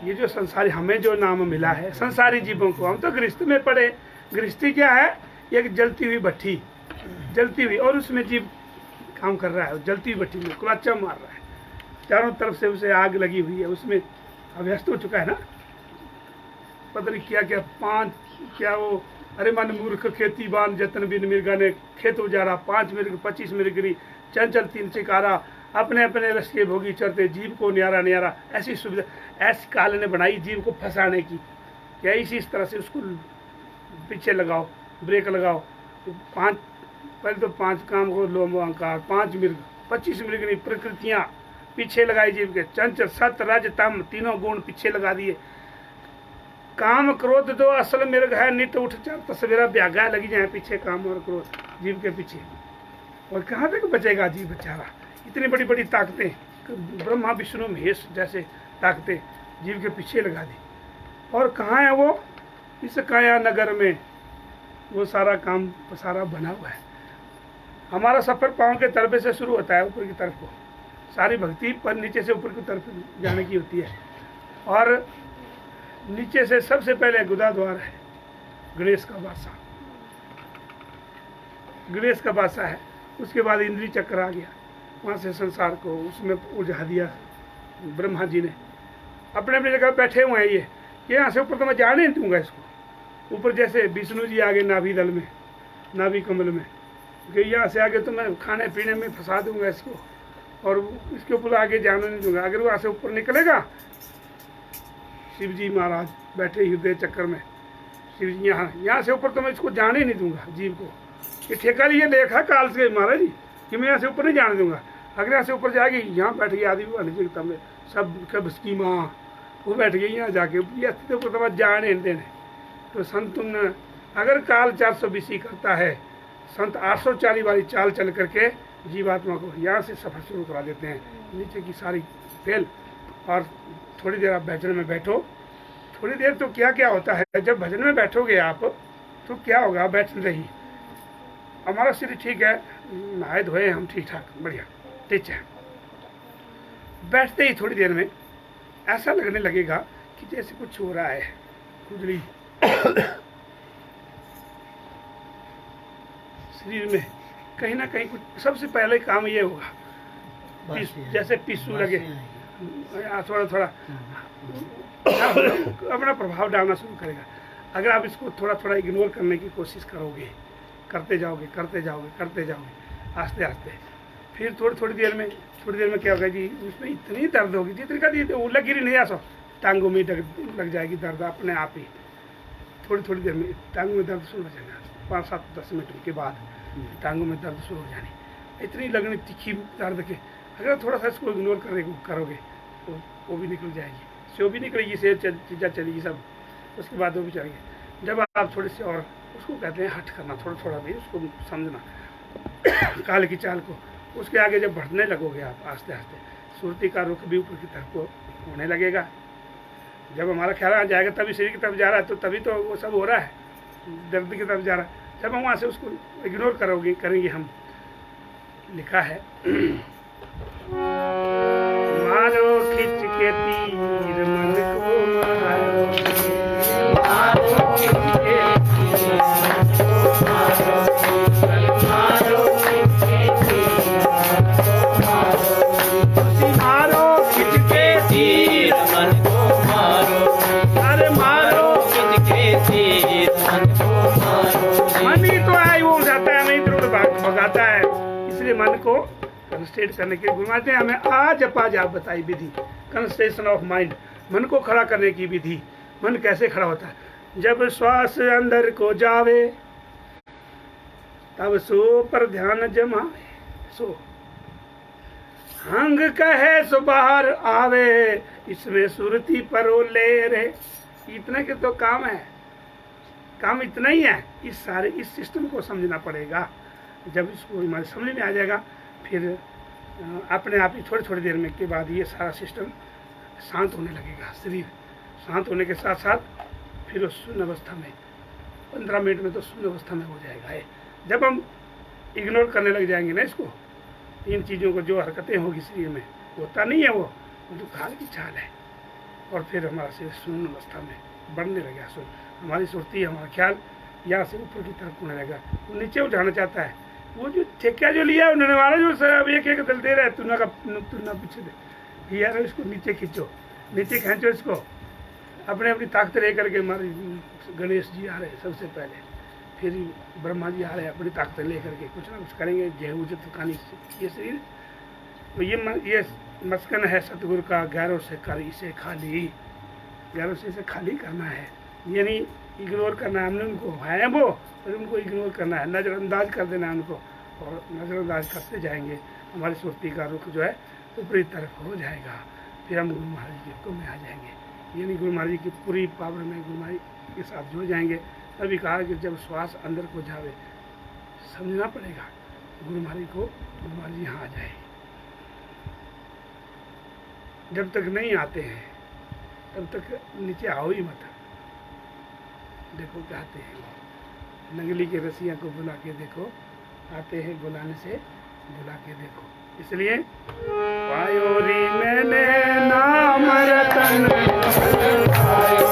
ये जो संसारी हमें जो नाम मिला है, संसारी जीवों को, हम तो गृहस्थ में पड़े। गृहस्थी क्या है? एक जलती हुई भट्टी, जलती हुई, और उसमें जीव काम कर रहा है। जलती हुई भट्टी में कुलाचा मार रहा है, चारों तरफ से उसे आग लगी हुई है, उसमें अभ्यस्त हो चुका है ना। पता नहीं क्या क्या 5 क्या वो अरे मन मूर्ख खेती बान जतन बिन मिर्गा ने खेत उजारा, 5 मिर्ग 25 मिर्गरी चंचल 3 चिकारा, अपने अपने रस के भोगी चरते जीव को न्यारा न्यारा। ऐसी सुविधा ऐसी काल ने बनाई जीव को फंसाने की। क्या इस तरह से उसको पीछे लगाओ, ब्रेक लगाओ। तो 5 पहले तो 5 काम को लोभ अहंकार, 5 मिर्ग 25 मिर्गनी प्रकृतियाँ पीछे लगाई जीव के, चंचल सत रज तम तीनों गुण पीछे लगा दिए। काम क्रोध दो असल मिर्ग है, नित उठ चल तस्वीरा ब्यागा लगी जाए पीछे काम और क्रोध जीव के पीछे। और कहाँ तक बचेगा जीव बेचारा? इतनी बड़ी बड़ी ताकतें, ब्रह्मा विष्णु महेश जैसे ताकतें जीव के पीछे लगा दी। और कहाँ है वो? इस काया नगर में वो सारा काम सारा बना हुआ है। हमारा सफर पाँव के तरफ से शुरू होता है ऊपर की तरफ को, सारी भक्ति पर नीचे से ऊपर की तरफ जाने की होती है। और नीचे से सबसे पहले गुदा द्वार है, गणेश का बादशाह, गणेश का बादशाह है। उसके बाद इंद्री चक्र आ गया, वहाँ से संसार को उसमें उलझा दिया ब्रह्मा जी ने। अपने अपनी जगह बैठे हुए हैं ये, कि यहाँ से ऊपर तो मैं जाने नहीं दूंगा इसको ऊपर। जैसे विष्णु जी आगे नाभि दल में, नाभि कमल में, कि यहाँ से आगे तो मैं खाने पीने में फंसा दूंगा इसको, और इसके ऊपर आगे जाने नहीं दूंगा। अगर वहाँ से ऊपर निकलेगा, शिव जी महाराज बैठे हृदय चक्कर में, शिव जी यहाँ से ऊपर तो मैं इसको जाने नहीं दूंगा जीव को। ये ठेका लिए देखा काल से महाराज जी कि मैं यहाँ से ऊपर नहीं जाने दूंगा। अगर यहाँ से ऊपर जाएगी, यहाँ बैठ गई आदि वाणिज्य में सब कब उसकी माँ वो बैठ गई यहाँ जाके, ये तो ऊपर तो जाने देने। तो संत तुमने अगर काल 420 करता है, संत 840 वाली चाल चल करके जीवात्मा को यहाँ से सफर शुरू करा देते हैं, नीचे की सारी फेल। और थोड़ी देर आप भजन में बैठो, थोड़ी देर तो क्या क्या होता है, जब भजन में बैठोगे आप तो क्या होगा, बैठ रही हमारा शरीर ठीक है, नहाए धोए हम ठीक ठाक बढ़िया ठीक है। बैठते ही थोड़ी देर में ऐसा लगने लगेगा कि जैसे कुछ हो रहा है, खुजली शरीर में कहीं ना कहीं कुछ। सबसे पहले काम ये होगा, जैसे पिस्सू लगे, थोड़ा थोड़ा अपना प्रभाव डालना शुरू करेगा। अगर आप इसको थोड़ा थोड़ा इग्नोर करने की कोशिश करोगे, करते जाओगे करते जाओगे करते जाओगे आस्ते आस्ते, फिर थोड़ी देर में क्या होगा जी, उसमें इतनी दर्द होगी जितनी का लग गिरी नहीं, ऐसा टांगों में लग जाएगी दर्द अपने आप ही। थोड़ी देर में टांगों में दर्द शुरू हो जाएगा, 5-7-10 मिनट के बाद टांगों में दर्द शुरू हो जानी, इतनी लगनी तीखी दर्द के। अगर थोड़ा सा इसको इग्नोर करोगे तो वो भी निकल जाएगी, से भी निकलेगी, से चीज़ें चलेगी सब, उसके बाद वो भी चलेगी। जब आप थोड़ी सी और उसको कहते हैं हट करना, थोड़ा भी उसको समझना काल की चाल को। उसके आगे जब बढ़ने लगोगे आप आस्ते आस्ते, सुरती का रुख भी ऊपर की तरफ को होने लगेगा। जब हमारा ख्याल आ जाएगा तभी शरीर की तरफ जा रहा है, तो तभी तो वो सब हो रहा है, दर्द की तरफ जा रहा है। जब हम वहाँ से उसको इग्नोर करेंगे हम, लिखा है मारो खिंच के तीर मन को मारो, मारो खिंच के तीर मन को मारो, मारो खिंच के तीर मारो खिंच के तीर मन को मारो, अरे मारो खिंच के तीर मन को मारो। मन ही तो है, वो जाता है, नहीं तो भगाता है। इसलिए मन को कंस्ट्रेट करने के गुरु महाराज ने हमें आज बताई विधि, कंस्ट्रेशन ऑफ माइंड, मन को खड़ा करने की विधि। मन कैसे खड़ा होता है, जब श्वास अंदर को जावे तब सो पर ध्यान जमावे, सो हंग कहे सो बाहर आवे, इसमें सुरती परो ले रे। इतने के तो काम है, काम इतना ही है। इस सिस्टम को समझना पड़ेगा। जब इसको हमारे समझ में आ जाएगा, फिर अपने आप ही थोड़ी देर में के बाद ये सारा सिस्टम शांत होने लगेगा। शरीर शांत होने के साथ साथ फिर उस शून्य अवस्था में 15 मिनट में तो शून्य अवस्था में हो जाएगा। जब हम इग्नोर करने लग जाएंगे ना इसको, इन चीज़ों को, जो हरकतें होगी शरीर में, होता नहीं है वो तो काल की चाल है। और फिर हमारा शरीर शून्य अवस्था में बढ़ने लगेगा। हमारी सुरती, हमारा ख्याल यहाँ से ऊपर की तरफ होने लगेगा। वो नीचे उठाना चाहता है, वो जो ठेका जो लिया उन्होंने वाला, जो सर अब एक दल दे रहा है, तुना पीछे दे यार, इसको नीचे खींचो, नीचे खींचो इसको। अपनी ताकत ले करके हमारे गणेश जी आ रहे सबसे पहले, फिर ब्रह्मा जी आ रहे अपनी ताकत ले करके कुछ ना कुछ करेंगे। जय उजत कहानी ये शरीर तो ये मस्कन है सतगुरु का, गैरों से कर इसे खाली, गैरों से इसे खाली करना है, यानी इग्नोर करना है। हमने उनको है वो, और उनको इग्नोर करना है, नज़रअंदाज कर देना है उनको, और नज़रअंदाज करते जाएंगे। हमारी सुरती का रुख जो है ऊपरी तरफ हो जाएगा। फिर हम गुरु महाराज जी के हुक्म में आ जाएंगे, यानी गुरु महाराज जी की पूरी पावर में गुरु महाराज के साथ जुड़ जाएंगे। तभी कहा कि जब श्वास अंदर को जावे, समझना पड़ेगा गुरु महाराज को, गुरु महाराज जी यहाँ आ जाए। जब तक नहीं आते हैं तब तक नीचे आओ ही मत। देखो क्या आते हैं, नंगली के रसिया को बुला के देखो, आते हैं बुलाने से बुला के देखो। इसलिए पायोरी मैंने नाम रतन, पायो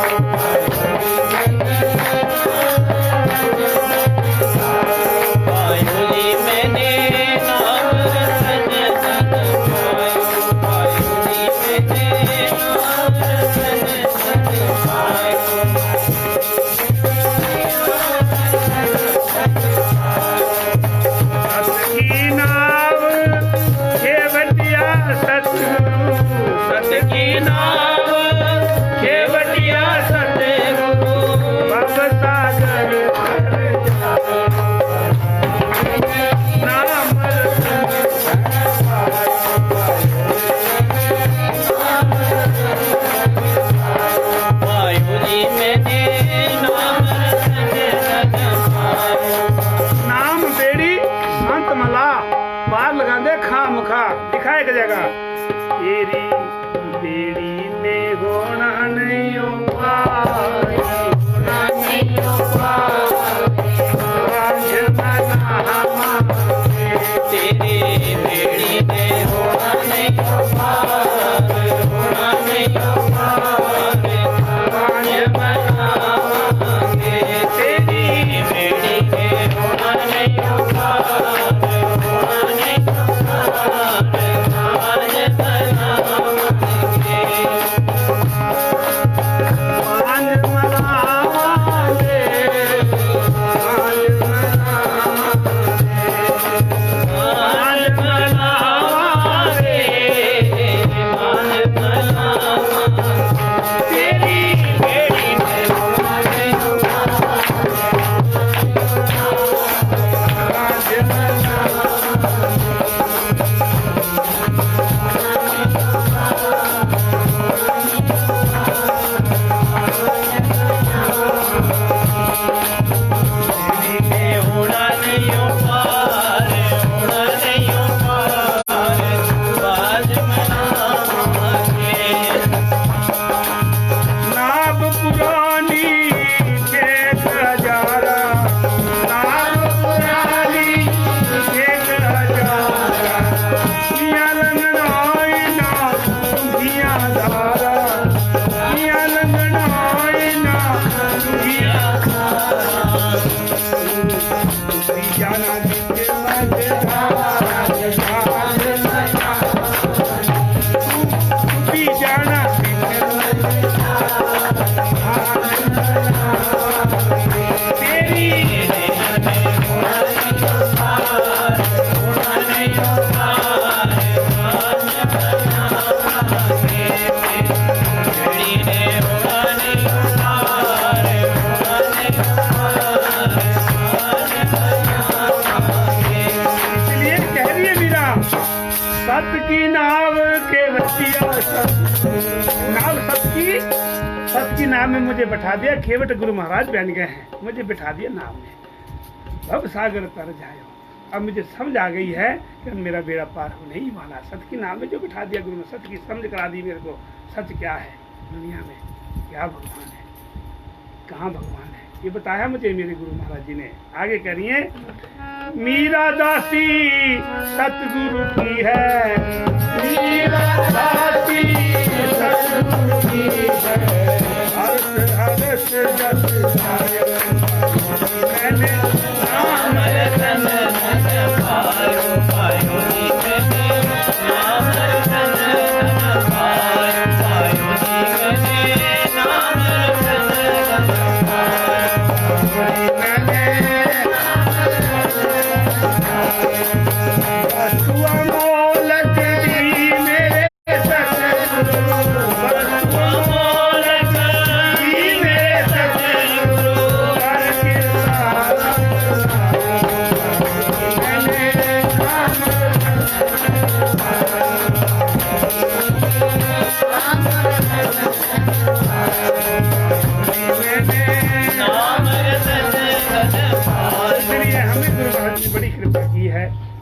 मुझे बैठा दिया, खेवट गुरु महाराज बन गए हैं, मुझे बैठा दिया नाम में, भव सागर तर जायो। अब मुझे समझ आ गई है कि मेरा बेड़ा पार होने ही वाला। सत्य की नाम में जो बैठा दिया गुरु ने, सत्य की समझ करा दी मेरे को। सत्य क्या है दुनिया में, क्या भगवान है, कहाँ भगवान है, ये बताया मुझे मेरे गुरु महाराज जी ने। आगे करिए, मीरा दासी सतगुरु की है, मीरा दासी सतगुरु की है, हर्ष हर्ष जस मैंने नाम रतन धन पायो पायो निकने, नाम रतन धन पायो पायो निकने, नाम रतन धन पायो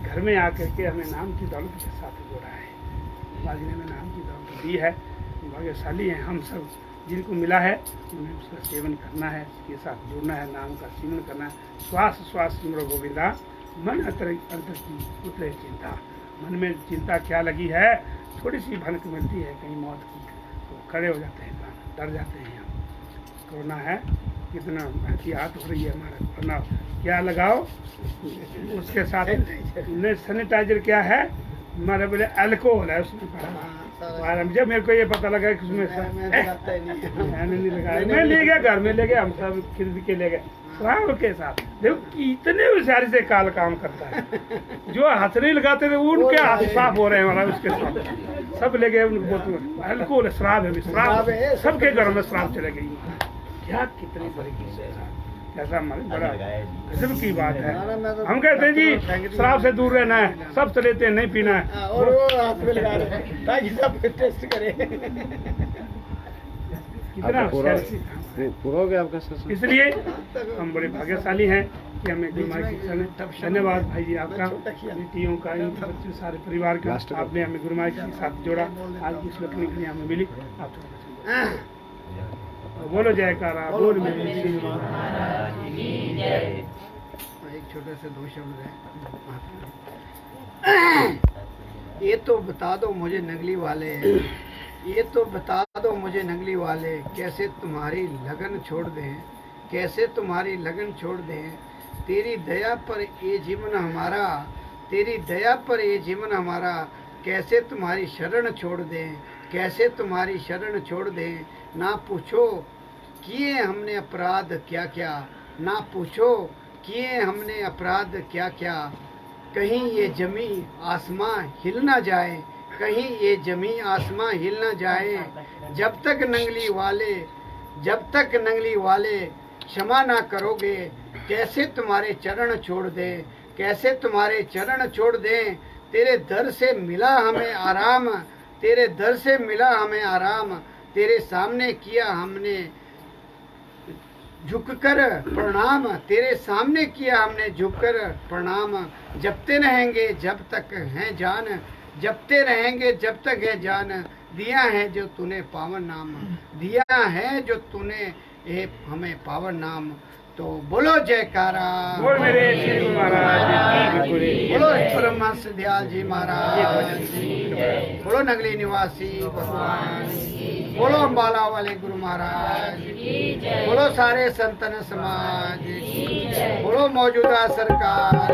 घर में आकर के हमें नाम की दौलत के साथ जोड़ा है। बाजी ने हमें नाम की दौलत दी है, भाग्यशाली हैं हम सब, जिनको मिला है उन्हें उसका सेवन करना है, इसके साथ जुड़ना है, नाम का सेवन करना है। श्वास श्वास सिमरो गोविंदा, मन अंतर की उतरे चिंता। मन में चिंता क्या लगी है, थोड़ी सी भनक मिलती है कहीं मौत की, तो खड़े हो जाते हैं, डर जाते हैं। हम कोरोना है, कितना एहतियात हो रही है हमारा, वरना क्या लगाओ उसके साथ सैनिटाइजर क्या है हमारे बोले अल्कोहल है उसमें पड़ा। जब मेरे को ये पता लगा कि उसमें मैंने नहीं लगाया, मैं ले गया घर में, ले गया, हम सब खरीद के ले गए शराब के साथ। देखो इतने होशियारी से काल काम करता है, जो हाथ नहीं लगाते थे उनके हाथ साफ हो रहे हैं हमारा उसके साथ। सब ले गए उनको बोतल अल्कोहल शराब है, शराब सबके घरों में शराब चले गई। क्या कितनी बड़ी ऐसा हमारे बड़ा गजब की बात है। हम कहते हैं जी शराब से दूर रहना है, सब तो लेते हैं, नहीं पीना है, और वो हाथ में लगा रहे हैं ताकि सब टेस्ट करें। कितना पूरा हो गया आपका सर। इसलिए हम बड़े भाग्यशाली हैं कि हमें गुरु महाराज की शरण है। धन्यवाद भाई जी आपका, बेटियों का, इन बच्चों सारे परिवार का, आपने हमें गुरु महाराज के साथ जोड़ा। आज की सुनने के लिए हमें मिली, आप बोलो जयकारा, बोल मेरे एक छोटे से दो शब्द है। ये तो बता दो मुझे नगली वाले, ये तो बता दो मुझे नगली वाले, कैसे तुम्हारी लगन छोड़ दें, कैसे तुम्हारी लगन छोड़ दें। तेरी दया पर ये जीवन हमारा, तेरी दया पर ये जीवन हमारा, कैसे तुम्हारी शरण छोड़ दें, कैसे तुम्हारी शरण छोड़ दें। ना पूछो किए हमने अपराध क्या क्या, ना पूछो किए हमने अपराध क्या क्या। कहीं ये जमी आसमां हिल ना जाए, कहीं ये जमी आसमां हिल ना जाए। जब तक नंगली वाले, जब तक नंगली वाले क्षमा ना करोगे, कैसे तुम्हारे चरण छोड़ दे, कैसे तुम्हारे चरण छोड़ दें। तेरे दर से मिला हमें आराम, तेरे दर से मिला हमें आराम। तेरे सामने किया हमने झुककर प्रणाम, तेरे सामने किया हमने झुककर प्रणाम। जपते रहेंगे जब तक हैं जान, जपते रहेंगे जब तक है जान। दिया है जो तूने पावन नाम, दिया है जो तूने ये हमें पावन नाम। तो बोलो जयकारा, बोल मेरे श्री महाराज, बोलो परमहंस दयाल जी महाराज, बोलो नगली निवासी भगवान, बोलो अम्बाला वाले गुरु महाराज, बोलो सारे संतन समाज, बोलो मौजूदा सरकार।